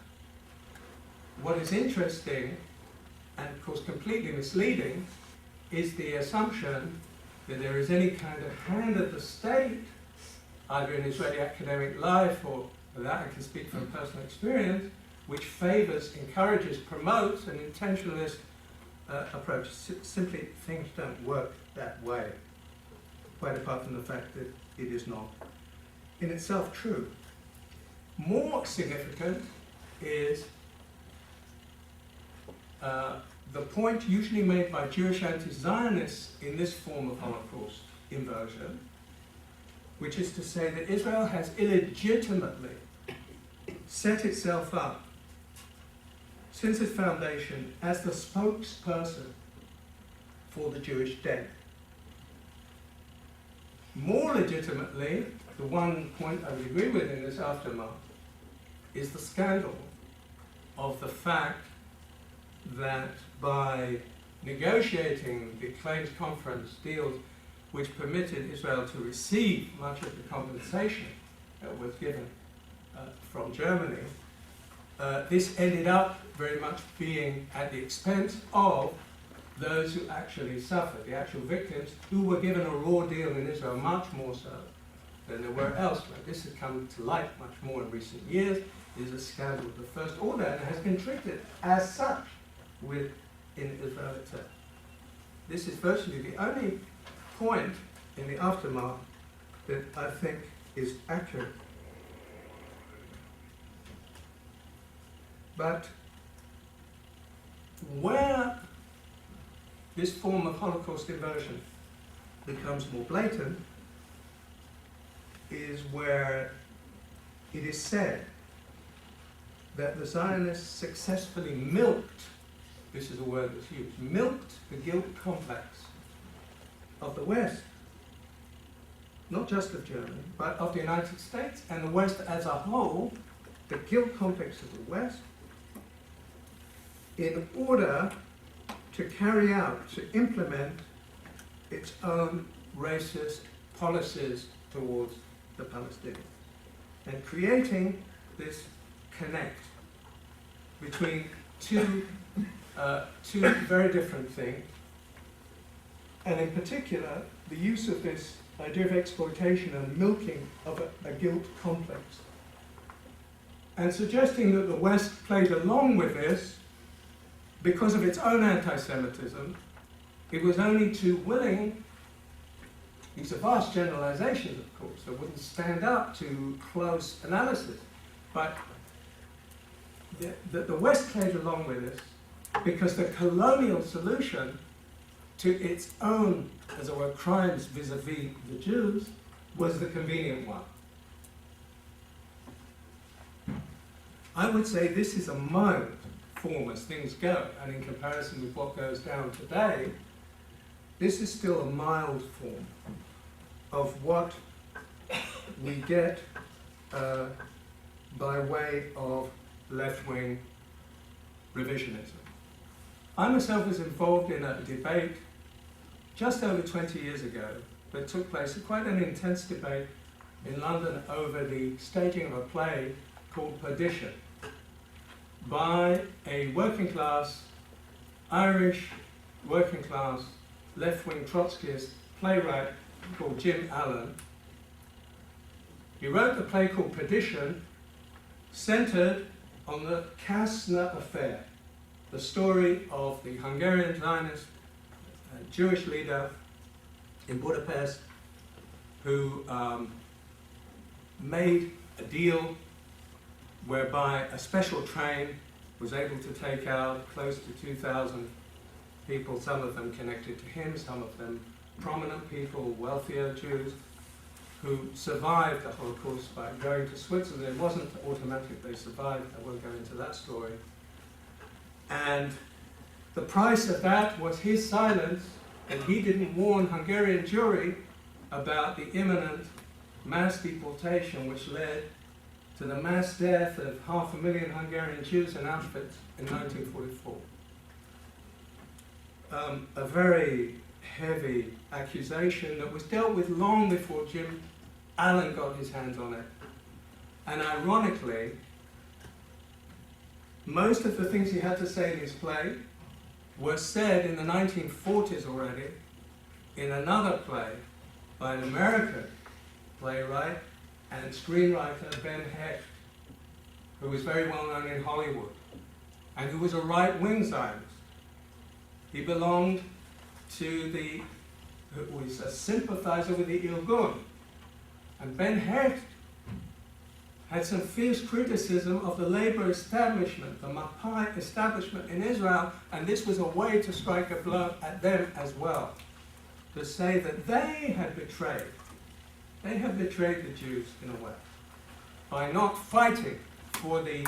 What is interesting, and of course completely misleading, is the assumption that there is any kind of hand of the state, either in Israeli academic life or that I can speak from personal experience, which favors, encourages, promotes an intentionalist approach. Simply, things don't work that way, quite apart from the fact that it is not in itself true. More significant is the point usually made by Jewish anti-Zionists in this form of Holocaust inversion, which is to say that Israel has illegitimately set itself up since its foundation as the spokesperson for the Jewish dead. More legitimately, the one point I would agree with in this aftermath is the scandal of the fact that by negotiating the claims conference deals which permitted Israel to receive much of the compensation that was given from Germany, this ended up very much being at the expense of those who actually suffered, the actual victims, who were given a raw deal in Israel, much more so than there were elsewhere. This has come to light much more in recent years. It is a scandal of the first order and has been treated as such within Israel itself. This is virtually the only point in the aftermath that I think is accurate. But where this form of Holocaust inversion becomes more blatant is where it is said that the Zionists successfully milked, this is a word that's used, milked the guilt complex of the West, not just of Germany, but of the United States and the West as a whole, the guilt complex of the West, in order to carry out, to implement its own racist policies towards the Palestinians, and creating this connect between two very different things, and in particular, the use of this idea of exploitation and milking of a guilt complex, and suggesting that the West played along with this because of its own anti-Semitism. It was only too willing. These are vast generalizations, of course, that wouldn't stand up to close analysis. But the West played along with this because the colonial solution to its own, as it were, crimes vis-a-vis the Jews was the convenient one. I would say this is a mild form as things go, and in comparison with what goes down today, this is still a mild form of what we get by way of left-wing revisionism. I myself was involved in a debate just over 20 years ago that took place, quite an intense debate in London over the staging of a play called Perdition by a working class, Irish working class, left-wing Trotskyist playwright called Jim Allen. He wrote a play called Perdition, centered on the Kastner affair, the story of the Hungarian Zionist Jewish leader in Budapest who made a deal whereby a special train was able to take out close to 2,000 people, some of them connected to him, some of them prominent people, wealthier Jews, who survived the Holocaust by going to Switzerland. It wasn't automatic they survived, I won't go into that story. And the price of that was his silence, and he didn't warn Hungarian Jewry about the imminent mass deportation which led to the mass death of 500,000 Hungarian Jews in Auschwitz in 1944. a very heavy accusation that was dealt with long before Jim Allen got his hands on it. And ironically, most of the things he had to say in his play were said in the 1940s already in another play by an American playwright and screenwriter, Ben Hecht, who was very well known in Hollywood and who was a right-wing Zionist. He belonged to was a sympathizer with the Irgun. And Ben Hecht had some fierce criticism of the labor establishment, the Mapai establishment in Israel, and this was a way to strike a blow at them as well, to say that they had betrayed the Jews in a way, by not fighting for the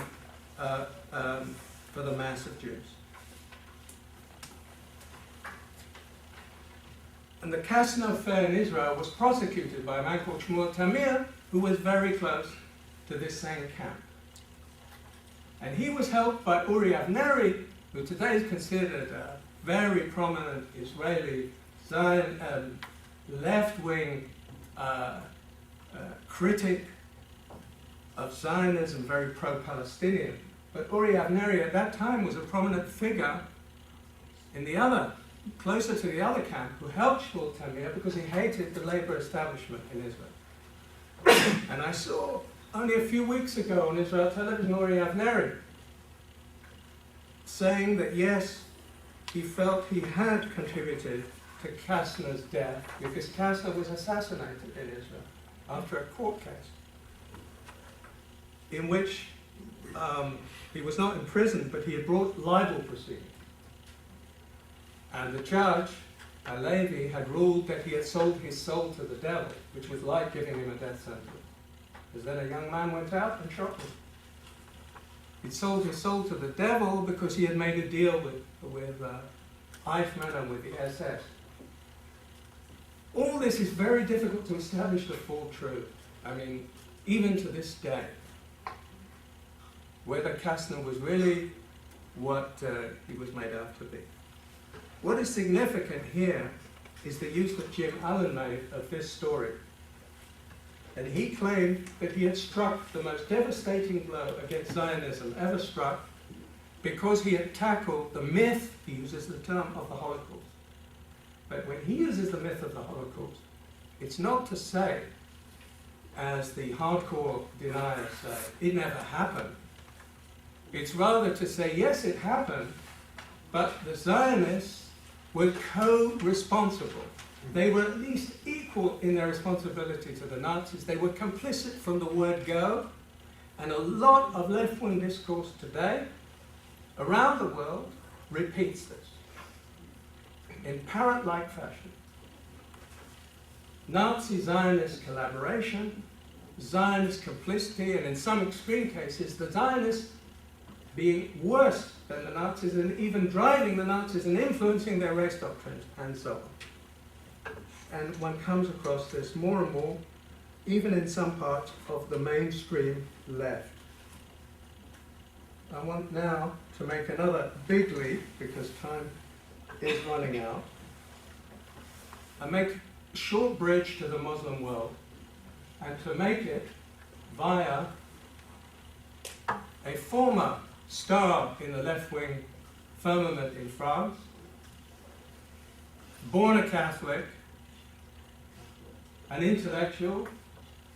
mass of Jews. And the Kastner affair in Israel was prosecuted by a man called Shmuel Tamir, who was very close to this same camp. And he was helped by Uri Avneri, who today is considered a very prominent Israeli left-wing critic of Zionism, very pro-Palestinian. But Uri Avneri at that time was a prominent figure in the other, closer to the other camp, who helped Shmuel Tamir because he hated the labor establishment in Israel. And I saw only a few weeks ago on Israel television Uri Avneri saying that yes, he felt he had contributed to Kastner's death because Kastner was assassinated in Israel after a court case in which he was not imprisoned, but he had brought libel proceedings. And the judge, Alevi, had ruled that he had sold his soul to the devil, which was like giving him a death sentence. Because then a young man went out and shot him. He'd sold his soul to the devil because he had made a deal with Eichmann and with the SS. All this is very difficult to establish the full truth. I mean, even to this day, whether Kastner was really what he was made out to be. What is significant here is the use that Jim Allen made of this story. And he claimed that he had struck the most devastating blow against Zionism ever struck because he had tackled the myth, he uses the term, of the Holocaust. But when he uses the myth of the Holocaust, it's not to say, as the hardcore deniers say, it never happened. It's rather to say, yes, it happened, but the Zionists were co-responsible. They were at least equal in their responsibility to the Nazis. They were complicit from the word go. And a lot of left-wing discourse today, around the world, repeats this in parrot-like fashion. Nazi-Zionist collaboration, Zionist complicity, and in some extreme cases, the Zionists being worse than the Nazis and even driving the Nazis and influencing their race doctrines, and so on. And one comes across this more and more, even in some parts of the mainstream left. I want now to make another big leap, because time is running out. I make a short bridge to the Muslim world, and to make it via a former star in the left-wing firmament in France, born a Catholic, an intellectual,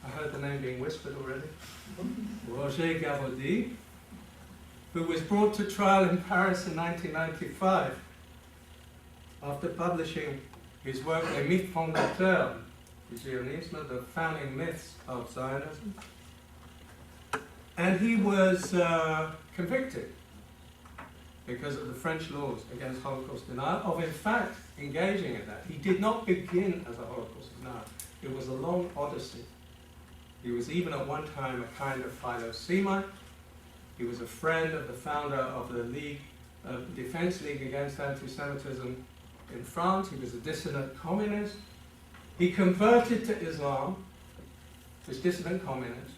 I heard the name being whispered already, Roger Garaudy, who was brought to trial in Paris in 1995 after publishing his work Les Mythes Fondateurs du Zionisme, the founding myths of Zionism. And he was convicted because of the French laws against Holocaust denial of, in fact, engaging in that. He did not begin as a Holocaust denier. It was a long odyssey. He was even at one time a kind of Philo-Semite. He was a friend of the founder of the League, Defense League Against Antisemitism in France. He was a dissident communist. He converted to Islam, this dissident communist,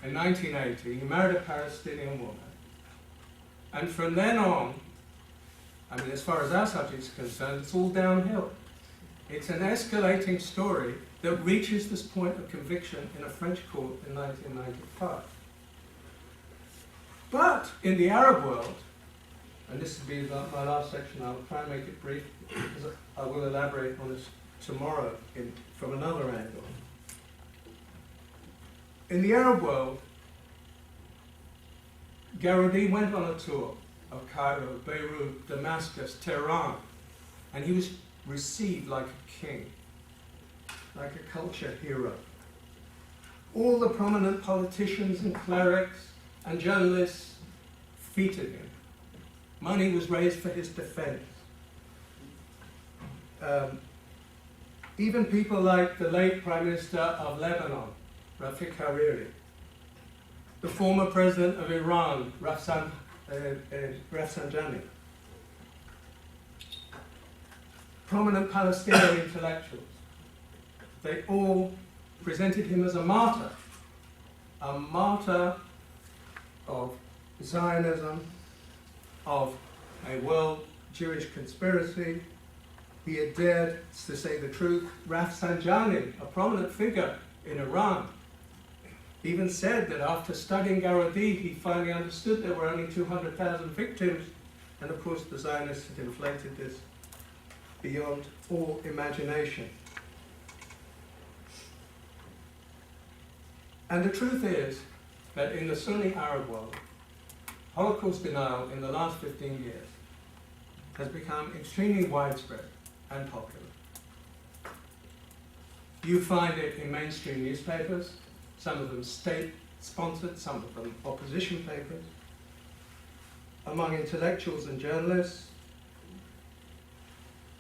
in 1980. He married a Palestinian woman. And from then on, I mean, as far as our subject is concerned, it's all downhill. It's an escalating story that reaches this point of conviction in a French court in 1995. But in the Arab world, and this will be my last section, I'll try and make it brief, because I will elaborate on this tomorrow from another angle. In the Arab world, Garaudy went on a tour of Cairo, Beirut, Damascus, Tehran, and he was received like a king, like a culture hero. All the prominent politicians and clerics and journalists feted him. Money was raised for his defense. Even people like the late Prime Minister of Lebanon, Rafik Hariri, the former president of Iran, Rafsanjani, prominent Palestinian intellectuals, they all presented him as a martyr of Zionism, of a world Jewish conspiracy. He had dared to say the truth. Rafsanjani, a prominent figure in Iran, even said that after studying Garaudy, he finally understood there were only 200,000 victims, and of course the Zionists had inflated this beyond all imagination. And the truth is that in the Sunni Arab world, Holocaust denial in the last 15 years has become extremely widespread and popular. You find it in mainstream newspapers, some of them state-sponsored, some of them opposition papers, among intellectuals and journalists.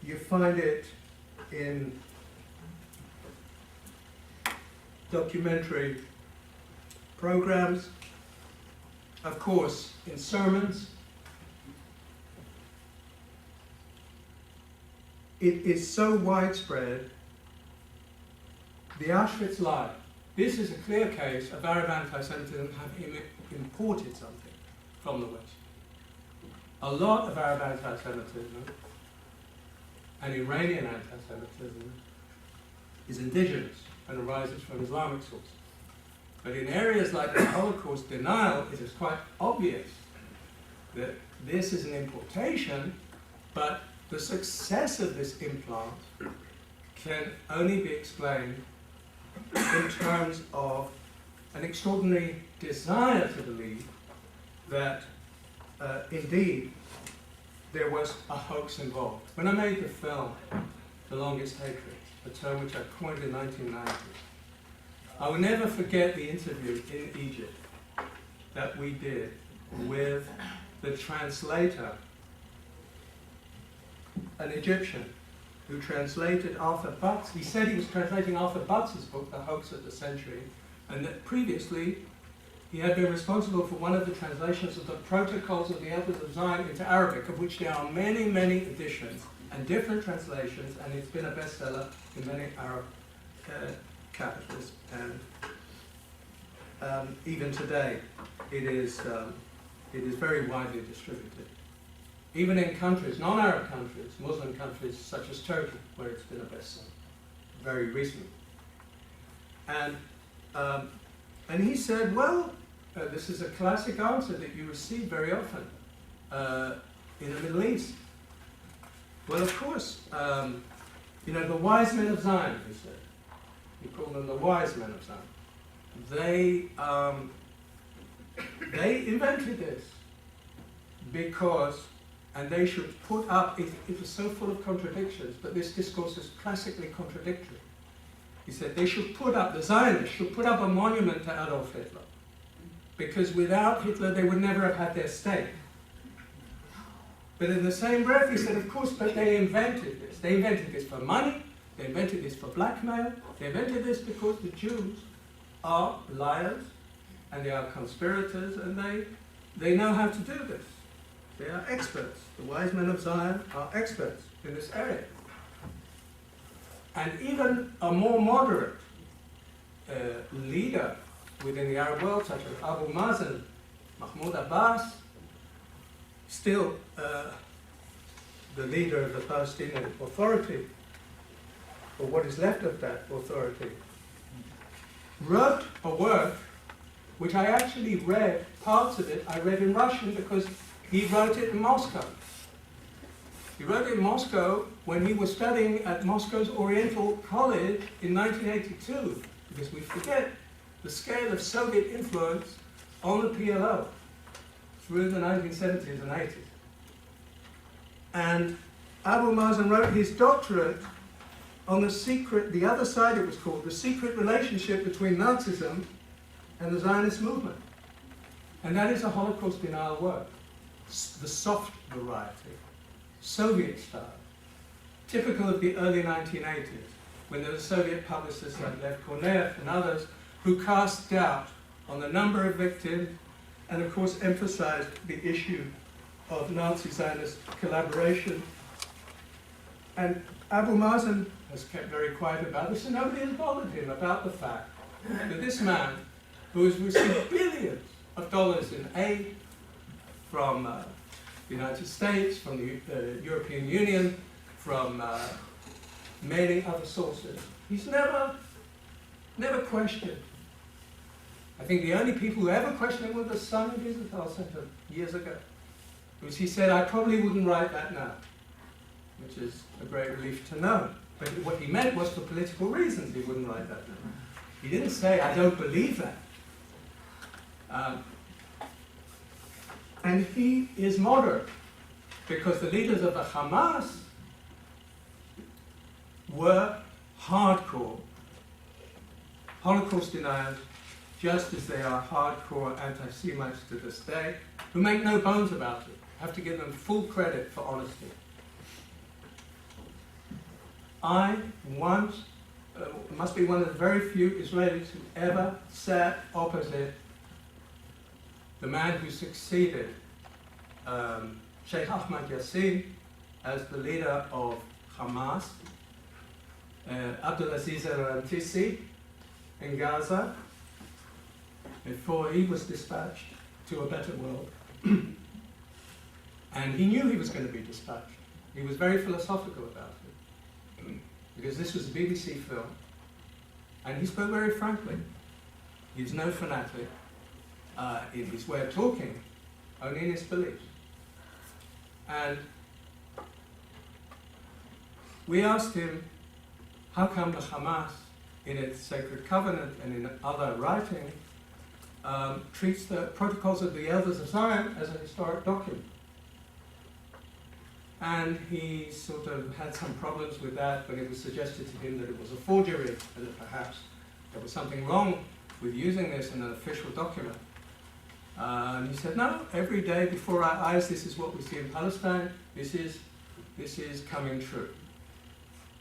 You find it in documentary programs, of course, in sermons. It is so widespread. The Auschwitz lie. This is a clear case of Arab anti-Semitism having imported something from the West. A lot of Arab anti-Semitism and Iranian anti-Semitism is indigenous and arises from Islamic sources. But in areas like the Holocaust denial, it is quite obvious that this is an importation, but the success of this implant can only be explained in terms of an extraordinary desire to believe that indeed there was a hoax involved. When I made the film, The Longest Hatred, a term which I coined in 1990, I will never forget the interview in Egypt that we did with the translator, an Egyptian, who translated Arthur Butts. He said he was translating Arthur Butts' book, The Hoax of the Century, and that previously he had been responsible for one of the translations of the Protocols of the Elders of Zion into Arabic, of which there are many, many editions and different translations, and it's been a bestseller in many Arab capitals, and even today it is very widely distributed. Even in countries, non-Arab countries, Muslim countries such as Turkey, where it's been a bestseller very recently. And he said, well, this is a classic answer that you receive very often in the Middle East. Well, of course, the wise men of Zion, he said. He called them the wise men of Zion. They invented this because, and they should put up, it was so full of contradictions, but this discourse is classically contradictory. He said they should put up, the Zionists should put up a monument to Adolf Hitler, because without Hitler they would never have had their state. But in the same breath he said, of course, but they invented this. They invented this for money, they invented this for blackmail, they invented this because the Jews are liars, and they are conspirators, and they know how to do this. They are experts. The wise men of Zion are experts in this area. And even a more moderate leader within the Arab world, such as Abu Mazen, Mahmoud Abbas, still the leader of the Palestinian Authority, or what is left of that authority, wrote a work which I actually read, parts of it I read in Russian because he wrote it in Moscow. He wrote it in Moscow when he was studying at Moscow's Oriental College in 1982, because we forget the scale of Soviet influence on the PLO through the 1970s and 80s. And Abu Mazen wrote his doctorate on the other side it was called, the secret relationship between Nazism and the Zionist movement. And that is a Holocaust denial work, the soft variety, Soviet style, typical of the early 1980s, when there were Soviet publicists like Lev Korneyev and others who cast doubt on the number of victims and of course emphasized the issue of Nazi-Zionist collaboration. And Abu Mazen has kept very quiet about this, and nobody has bothered him about the fact that this man, who has received billions of dollars in aid from the United States, from the European Union, from many other sources, he's never questioned. I think the only people who ever questioned him were the son of his Center years ago, because he said, I probably wouldn't write that now, which is a great relief to know. But what he meant was for political reasons he wouldn't write that now. He didn't say, I don't believe that. And he is moderate, because the leaders of the Hamas were hardcore Holocaust deniers, just as they are hardcore anti-Semites to this day, who make no bones about it. Have to give them full credit for honesty. I once must be one of the very few Israelis who ever sat opposite the man who succeeded Sheikh Ahmad Yassin as the leader of Hamas, Abdulaziz al-Rantisi in Gaza, before he was dispatched to a better world. And he knew he was going to be dispatched. He was very philosophical about it, because this was a BBC film, and he spoke very frankly. He was no fanatic in his way of talking, only in his beliefs. And we asked him, how come the Hamas, in its sacred covenant and in other writing, treats the protocols of the elders of Zion as a historic document? And he sort of had some problems with that, but it was suggested to him that it was a forgery, and that perhaps there was something wrong with using this in an official document. And he said, no, every day before our eyes, this is what we see in Palestine, this is coming true.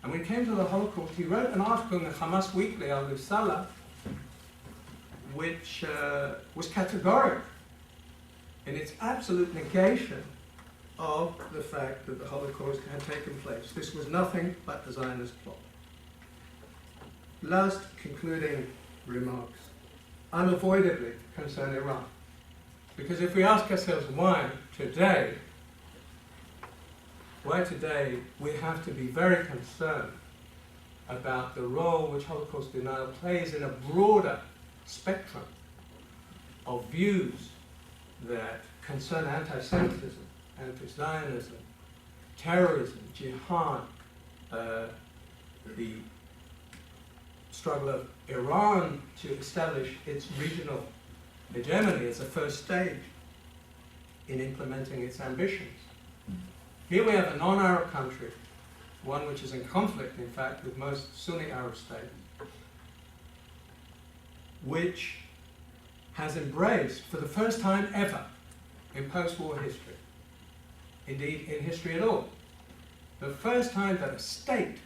And when it came to the Holocaust, he wrote an article in the Hamas Weekly, Al-Risala, which was categoric in its absolute negation of the fact that the Holocaust had taken place. This was nothing but the Zionist plot. Last concluding remarks. Unavoidably concern Iran. Because if we ask ourselves why today we have to be very concerned about the role which Holocaust denial plays in a broader spectrum of views that concern anti-Semitism, anti-Zionism, terrorism, jihad, the struggle of Iran to establish its regional hegemony as a first stage in implementing its ambitions. Here we have a non-Arab country, one which is in conflict, in fact, with most Sunni Arab states, which has embraced, for the first time ever in post-war history, indeed in history at all, the first time that a state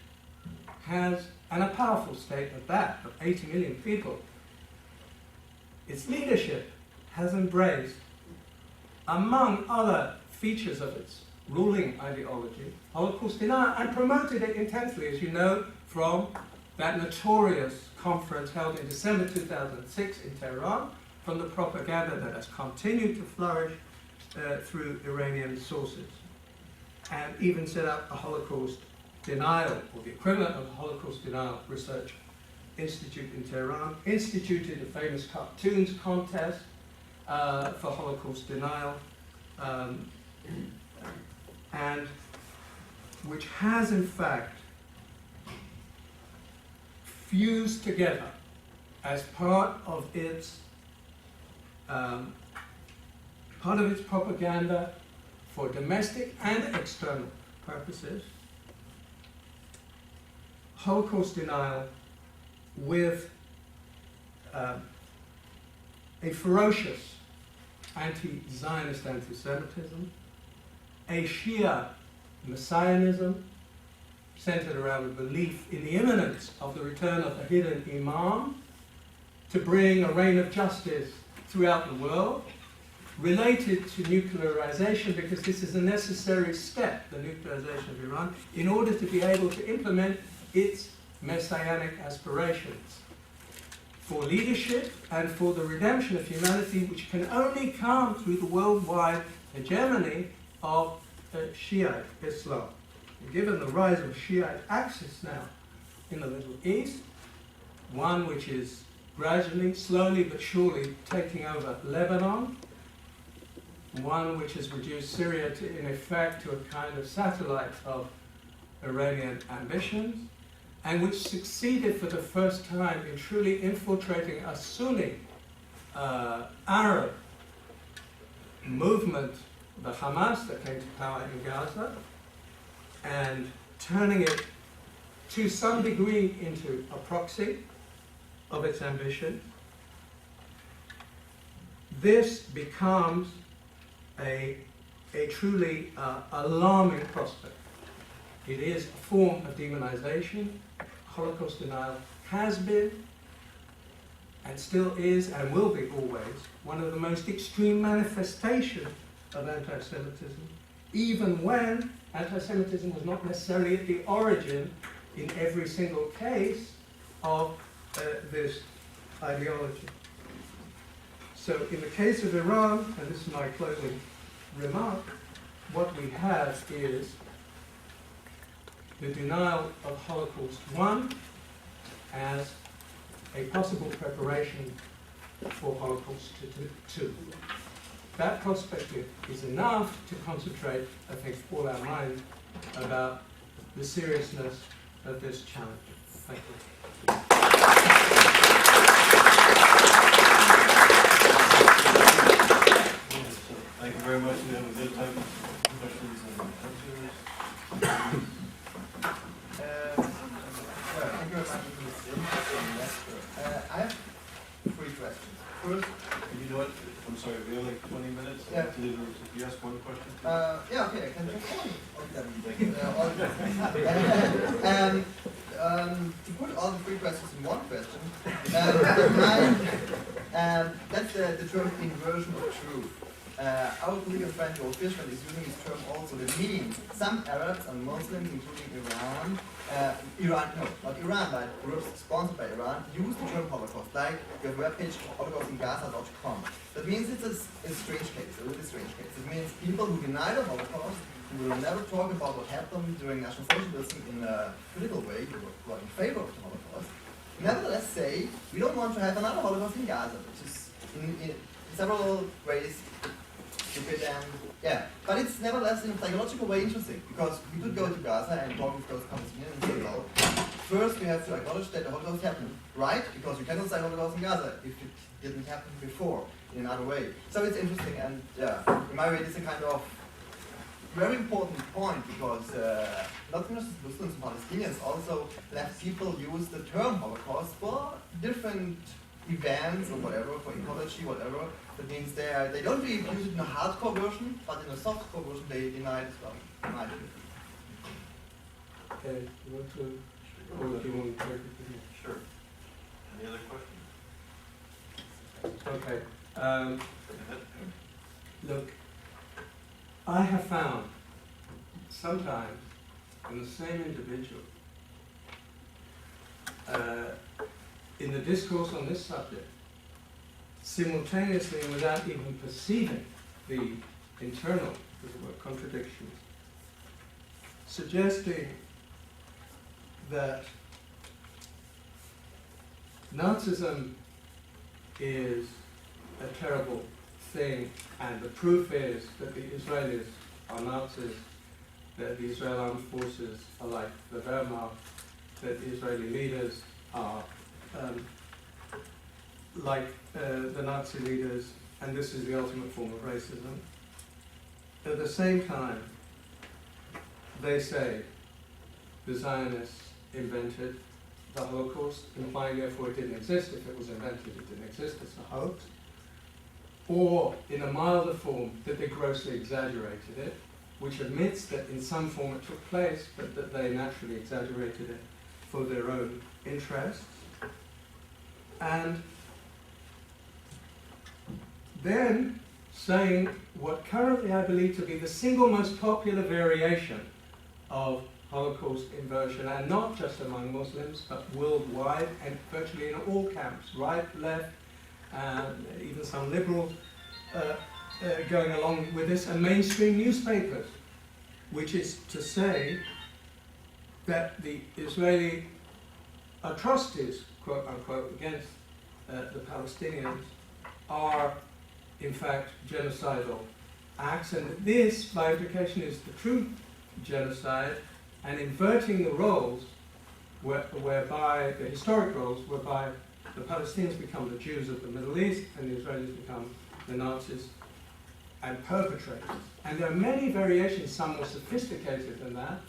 has, and a powerful state at that, of 80 million people, its leadership has embraced, among other features of its ruling ideology, Holocaust denial, and promoted it intensely, as you know, from that notorious conference held in December 2006 in Tehran, from the propaganda that has continued to flourish through Iranian sources. and even set up a Holocaust denial, or the equivalent of a Holocaust denial research institute in Tehran, instituted a famous cartoons contest for Holocaust denial, and which has in fact fused together as part of its propaganda for domestic and external purposes, Holocaust denial with a ferocious anti-Zionist anti-Semitism, a Shia messianism centered around the belief in the imminence of the return of the hidden imam to bring a reign of justice throughout the world, related to nuclearization, because this is a necessary step, the nuclearization of Iran, in order to be able to implement its messianic aspirations for leadership and for the redemption of humanity, which can only come through the worldwide hegemony of Shiite Islam. Given the rise of Shiite axis now in the Middle East, one which is gradually, slowly but surely taking over Lebanon, one which has reduced Syria to, in effect, to a kind of satellite of Iranian ambitions, and which succeeded for the first time in truly infiltrating a Sunni Arab movement, the Hamas, that came to power in Gaza, and turning it to some degree into a proxy of its ambition. This becomes a truly alarming prospect. It is a form of demonization. Holocaust denial has been, and still is, and will be always, one of the most extreme manifestations of anti-Semitism, even when anti-Semitism was not necessarily at the origin, in every single case, of this ideology. So in the case of Iran, and this is my closing remark, what we have is the denial of Holocaust 1 as a possible preparation for Holocaust 2. That perspective is enough to concentrate, I think, all our mind about the seriousness of this challenge. Thank you. Thank you very much. We have a good time. Questions and answers. Thank you very much for this interesting lecture. I have 3 questions. First, You know what? I'm sorry, we have like 20 minutes. Yeah. To leave it. If you ask one question. yeah, okay, I can just one of them. To put all the 3 questions in one question, that's the term inversion of truth. Our colleague friend Joel Fishman is using this term also, that means some Arabs and Muslims, including Iran, not Iran, but groups sponsored by Iran, use the term Holocaust, like your webpage holocaustingaza.com. That means it's a strange case, a really strange case. It means people who deny the Holocaust, who will never talk about what happened during National Socialism in a critical way, who are in favor of the Holocaust, nevertheless say, we don't want to have another Holocaust in Gaza, which is in several ways stupid and yeah. But it's nevertheless in a psychological way interesting, because we could go to Gaza and talk with those Palestinians and say, well, first we have to acknowledge that the Holocaust happened, right? Because you cannot say Holocaust in Gaza if it didn't happen before in another way. So it's interesting, and yeah, in my way it's a kind of very important point, because not just Muslims and Palestinians, also left people use the term Holocaust for different events or whatever, for ecology, whatever. That means they don't really use it in a hardcore version, but in a softcore version they deny it as well. Deny it. Okay, you want to, or do you want to take it? Sure. Any other questions? Okay. Look, I have found sometimes in the same individual, in the discourse on this subject, simultaneously and without even perceiving the internal, as it were, contradictions, suggesting that Nazism is a terrible thing, and the proof is that the Israelis are Nazis, that the Israel armed forces are like the Wehrmacht, that the Israeli leaders are like the Nazi leaders, and this is the ultimate form of racism. At the same time, they say the Zionists invented the Holocaust, implying therefore it didn't exist. If it was invented, it didn't exist, it's a hoax. Or, in a milder form, that they grossly exaggerated it, which admits that in some form it took place, but that they naturally exaggerated it for their own interests. And then saying what currently I believe to be the single most popular variation of Holocaust inversion, and not just among Muslims, but worldwide, and virtually in all camps, right, left, even some liberals going along with this, and mainstream newspapers, which is to say that the Israeli atrocities, quote unquote, against the Palestinians are in fact genocidal acts, and that this, by implication, is the true genocide, and inverting the roles whereby, the historic roles, whereby the Palestinians become the Jews of the Middle East and the Israelis become the Nazis and perpetrators. And there are many variations, some more sophisticated than that.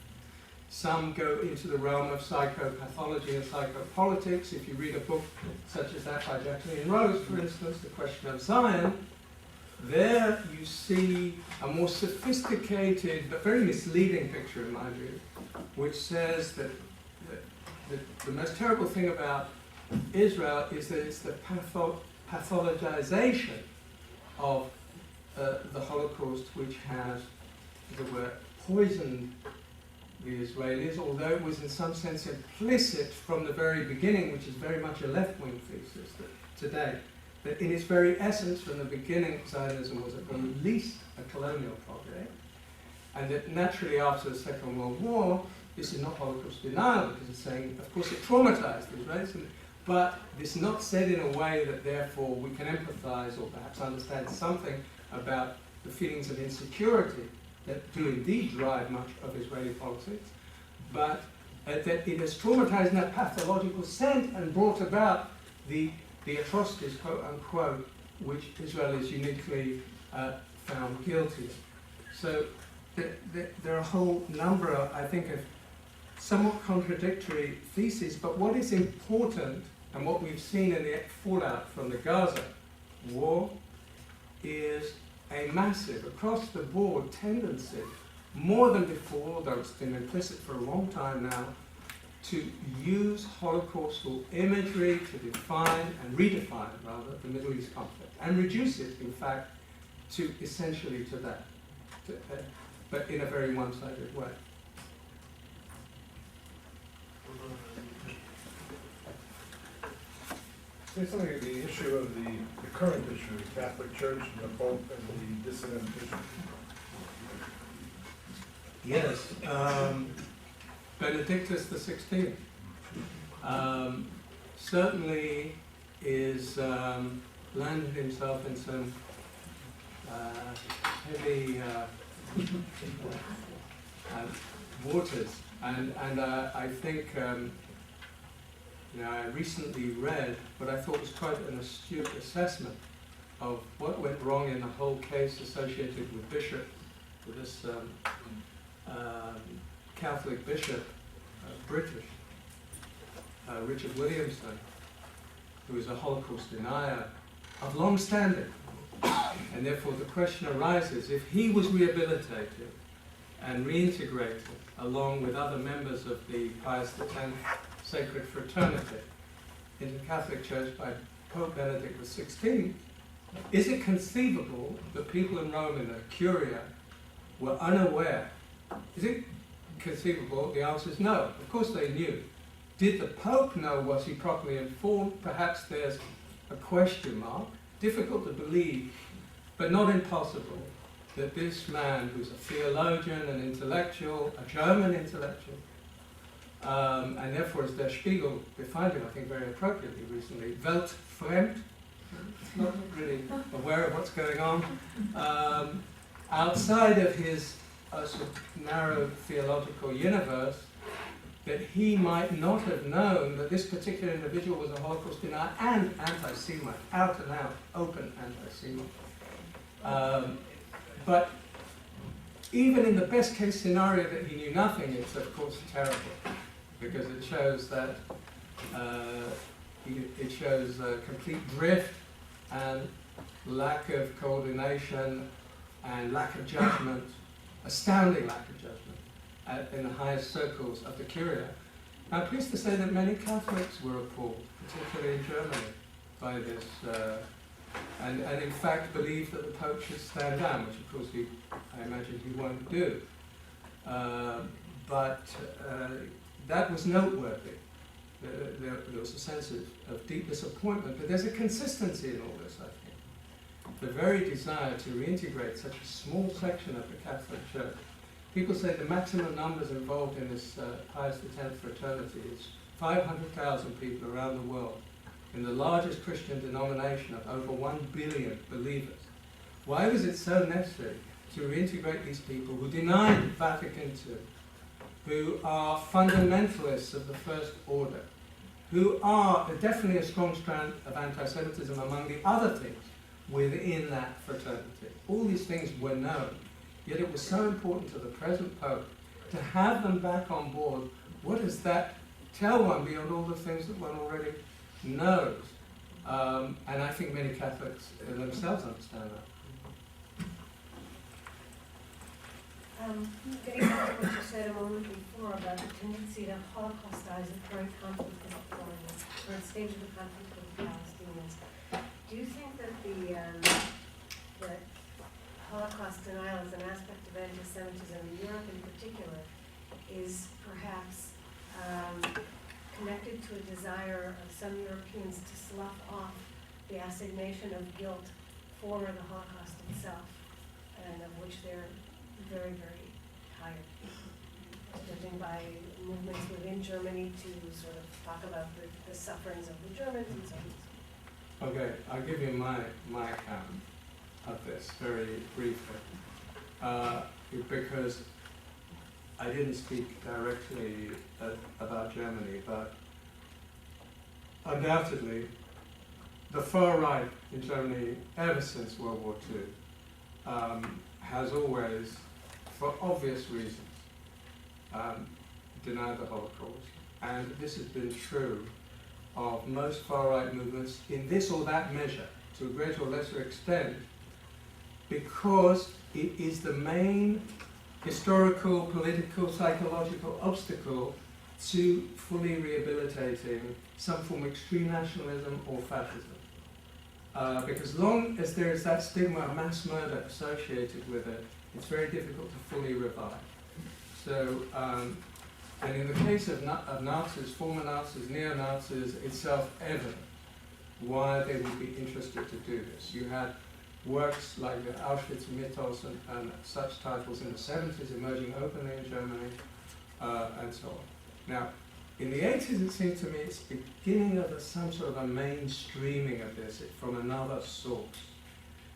Some go into the realm of psychopathology and psychopolitics. If you read a book such as that by Jacqueline Rose, for instance, The Question of Zion, there you see a more sophisticated but very misleading picture, in my view, which says that the most terrible thing about Israel is that it's the pathologization of the Holocaust, which has, as it were, poisoned the Israelis, although it was in some sense implicit from the very beginning, which is very much a left-wing thesis today, that in its very essence, from the beginning, Zionism was at least a colonial project, and that naturally after the Second World War, this is not Holocaust denial, because it's saying, of course, it traumatized the Israelis, but it's not said in a way that therefore we can empathize or perhaps understand something about the feelings of insecurity that do indeed drive much of Israeli politics, but that it has traumatized in that pathological sense and brought about the atrocities, quote unquote, which Israel is uniquely found guilty of. So there are a whole number of, I think, of somewhat contradictory theses, but what is important, and what we've seen in the fallout from the Gaza war, is a massive, across-the-board tendency, more than before, although it's been implicit for a long time now, to use Holocaustal imagery to define and redefine, rather, the Middle East conflict, and reduce it, in fact, to essentially to that, but in a very one-sided way. Say something of the issue of the current issue, the Catholic Church and the Pope and the dissident bishop. Yes, Benedictus XVI certainly is landed himself in some heavy waters, and I think I recently read what I thought was quite an astute assessment of what went wrong in the whole case associated with this Catholic bishop, British, Richard Williamson, who is a Holocaust denier of long standing. And therefore the question arises, if he was rehabilitated and reintegrated along with other members of the Pius X Sacred Fraternity in the Catholic Church by Pope Benedict XVI, is it conceivable that people in Rome in the Curia were unaware? Is it conceivable? The answer is no. Of course they knew. Did the Pope know? Was he properly informed? Perhaps there's a question mark. Difficult to believe, but not impossible. that this man, who's a theologian, an intellectual, a German intellectual, and therefore, as Der Spiegel defined him, I think very appropriately recently, weltfremd, not really aware of what's going on, outside of his sort of narrow theological universe, that he might not have known that this particular individual was a Holocaust denier and anti-Semite, out and out, open anti-Semite. But even in the best case scenario that he knew nothing, it's of course terrible, because it shows that it shows a complete drift and lack of coordination and lack of judgment, astounding lack of judgment in the highest circles of the Curia. I'm pleased to say that many Catholics were appalled, particularly in Germany, by this, and in fact believed that the Pope should stand down, which of course I imagine he won't do. But that was noteworthy. There was a sense of deep disappointment, but there's a consistency in all this, I think. The very desire to reintegrate such a small section of the Catholic Church. People say the maximum numbers involved in this Pius X fraternity is 500,000 people around the world, in the largest Christian denomination of over 1 billion believers. Why was it so necessary to reintegrate these people who denied Vatican II, who are fundamentalists of the first order, who are definitely a strong strand of anti-Semitism among the other things within that fraternity? All these things were known, yet it was so important to the present Pope to have them back on board. What does that tell one beyond all the things that one already knows? And I think many Catholics themselves understand that. Getting back to what you said a moment before about the tendency to Holocaustize the current conflict with the current stage of the conflict with the Palestinians, do you think that that Holocaust denial as an aspect of anti-Semitism in Europe in particular is perhaps connected to a desire of some Europeans to slough off the assignation of guilt for the Holocaust itself, and of which they're very, very tired, judging by movements within Germany to sort of talk about the sufferings of the Germans and so on. Okay, I'll give you my account of this very briefly, because I didn't speak directly about Germany, but undoubtedly the far right in Germany, ever since World War II, has always, for obvious reasons, denied the Holocaust. And this has been true of most far-right movements in this or that measure, to a greater or lesser extent, because it is the main historical, political, psychological obstacle to fully rehabilitating some form of extreme nationalism or fascism. Because long as there is that stigma of mass murder associated with it, it's very difficult to fully revive. So, and in the case of Nazis, former Nazis, neo-Nazis, it's self-evident why they would be interested to do this. You had works like the Auschwitz Mythos and such titles in the 70s emerging openly in Germany, and so on. Now, in the 80s, it seems to me it's beginning of some sort of a mainstreaming of this from another source.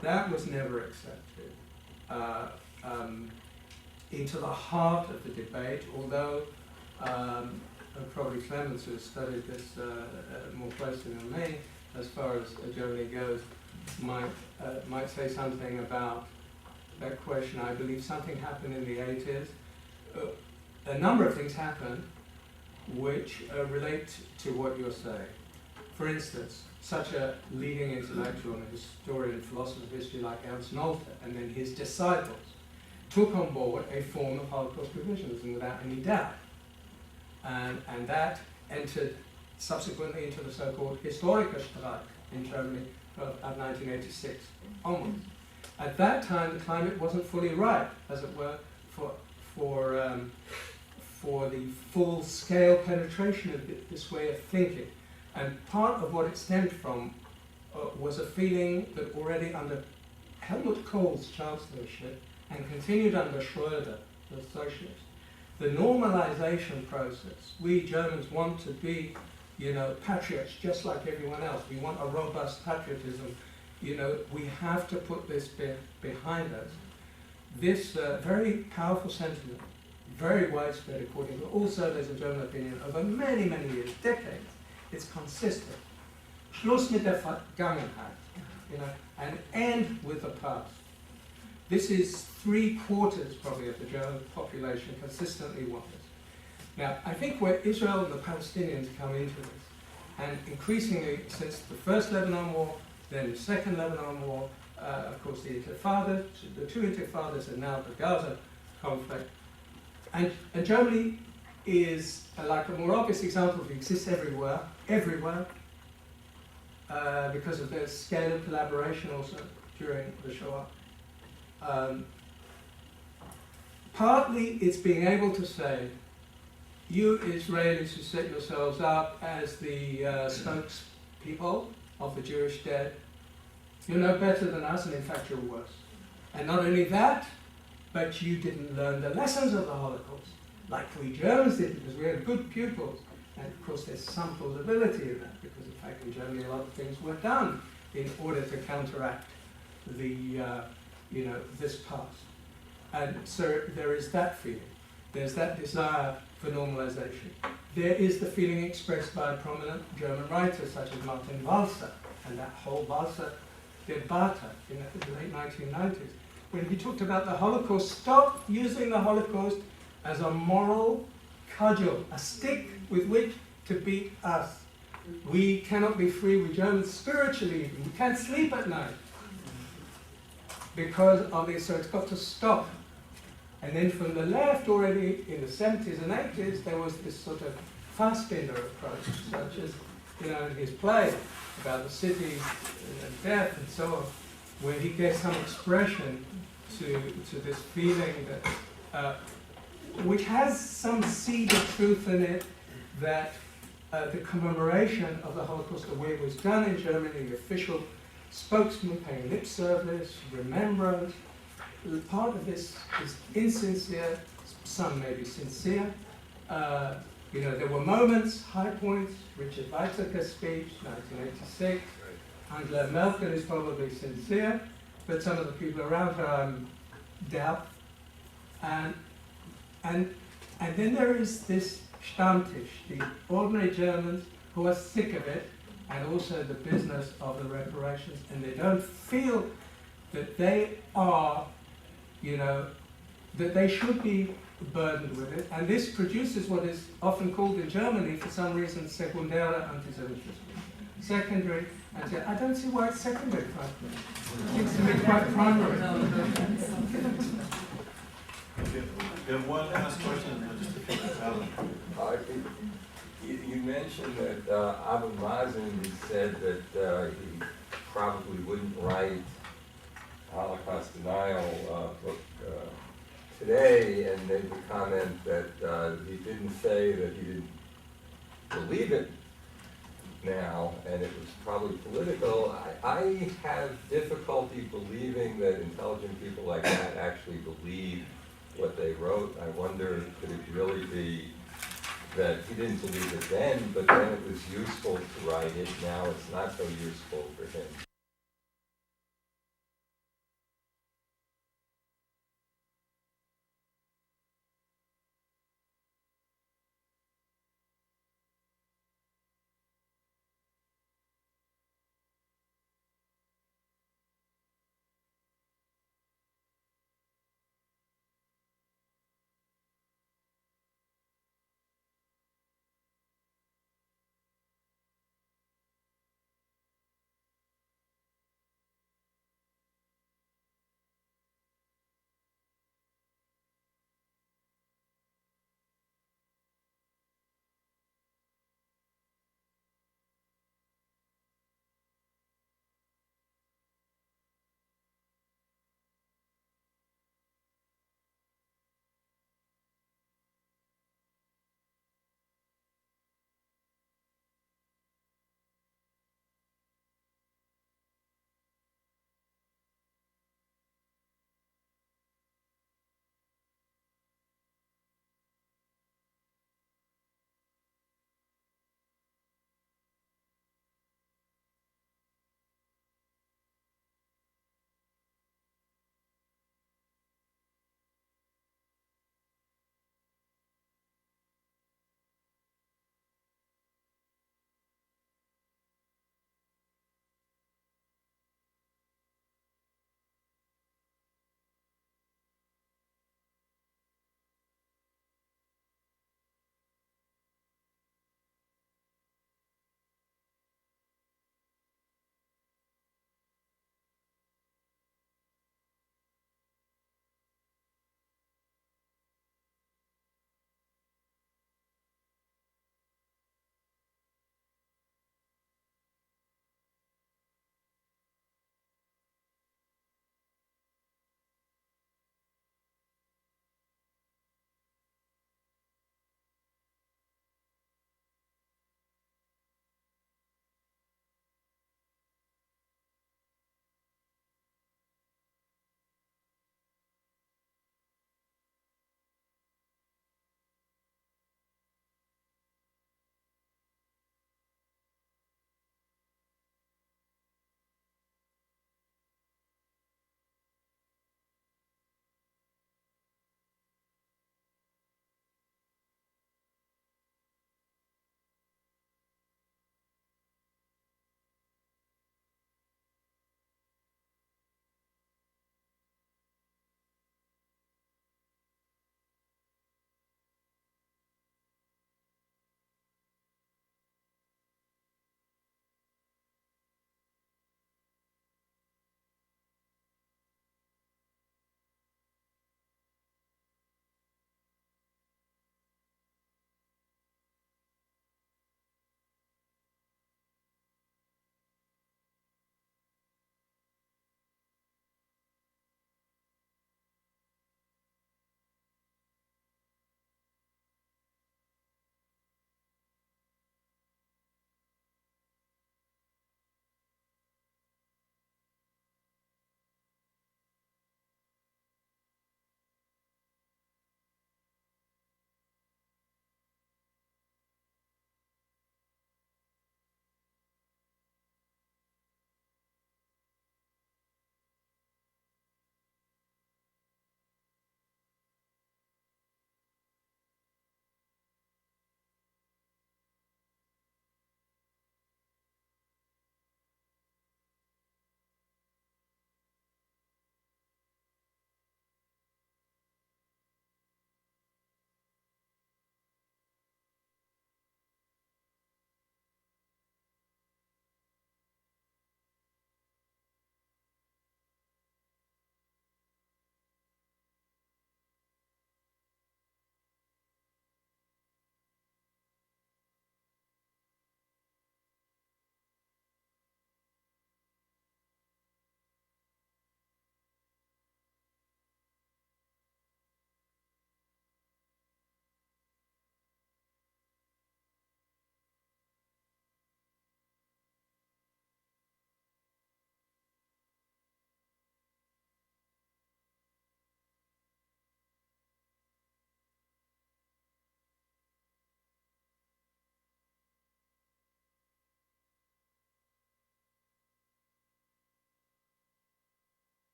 That was never accepted into the heart of the debate, although probably Clemens, who has studied this more closely than me, as far as Germany goes, might say something about that question. I believe something happened in the 80s. A number of things happened which relate to what you're saying. For instance, such a leading intellectual and a historian, philosopher of history like Ernst Nolte, and then his disciples, took on board a form of Holocaust revisionism without any doubt. And that entered subsequently into the so-called Historiker Streik in Germany of 1986 onwards. At that time, the climate wasn't fully ripe, as it were, for the full-scale penetration of this way of thinking. And part of what it stemmed from was a feeling that already under Helmut Kohl's chancellorship and continued under Schröder, the socialist, the normalization process. We Germans want to be, patriots just like everyone else. We want a robust patriotism. We have to put this behind us. This very powerful sentiment, very widespread according to all surveys of German opinion over many, many years, decades. It's consistent. Schluss mit der Vergangenheit, and end with the past. This is 3/4 probably of the German population consistently want this. Now, I think where Israel and the Palestinians come into this, and increasingly since the first Lebanon War, then the second Lebanon War, of course the Intifada, the two Intifadas, and now the Gaza conflict, and Germany is like a more obvious example. It exists everywhere, because of the scale of collaboration also during the Shoah. Partly it's being able to say, you Israelis who set yourselves up as the spokespeople of the Jewish dead, you're no better than us, and in fact you're worse. And not only that, but you didn't learn the lessons of the Holocaust, like we Germans did, because we had good pupils. And of course there's some plausibility in that, because in fact in Germany a lot of things were done in order to counteract the, this past. And so there is that feeling. There's that desire for normalization. There is the feeling expressed by prominent German writers such as Martin Walser, and that whole Walser Debatte in the late 1990s, when he talked about the Holocaust. Stop using the Holocaust as a moral cudgel, a stick with which to beat us. We cannot be free, we Germans, spiritually even. We can't sleep at night because of this, so it's got to stop. And then from the left, already in the 70s and 80s, there was this sort of Fassbinder approach, such as, in his play about the city and death and so on, where he gave some expression to this feeling that, which has some seed of truth in it, that the commemoration of the Holocaust, the way it was done in Germany, the official spokesman paying lip service, remembrance, part of this is insincere, some may be sincere. There were moments, high points, Richard Weizsäcker's speech, 1986, Angela Merkel is probably sincere, but some of the people around her doubt. And then there is this Stammtisch, the ordinary Germans who are sick of it, and also the business of the reparations, and they don't feel that they are, that they should be burdened with it. And this produces what is often called in Germany, for some reason, sekundäre Antisemitism. Secondary, I don't see why it's secondary, frankly. It seems to be quite primary. We have one last question, just to finish Alan. You mentioned that Abu Mazen said that he probably wouldn't write a Holocaust denial book today, and made the comment that he didn't say that he didn't believe it now, and it was probably political. I have difficulty believing that intelligent people like that actually believe what they wrote. I wonder, could it really be that he didn't believe it then, but then it was useful to write it, now it's not so useful for him?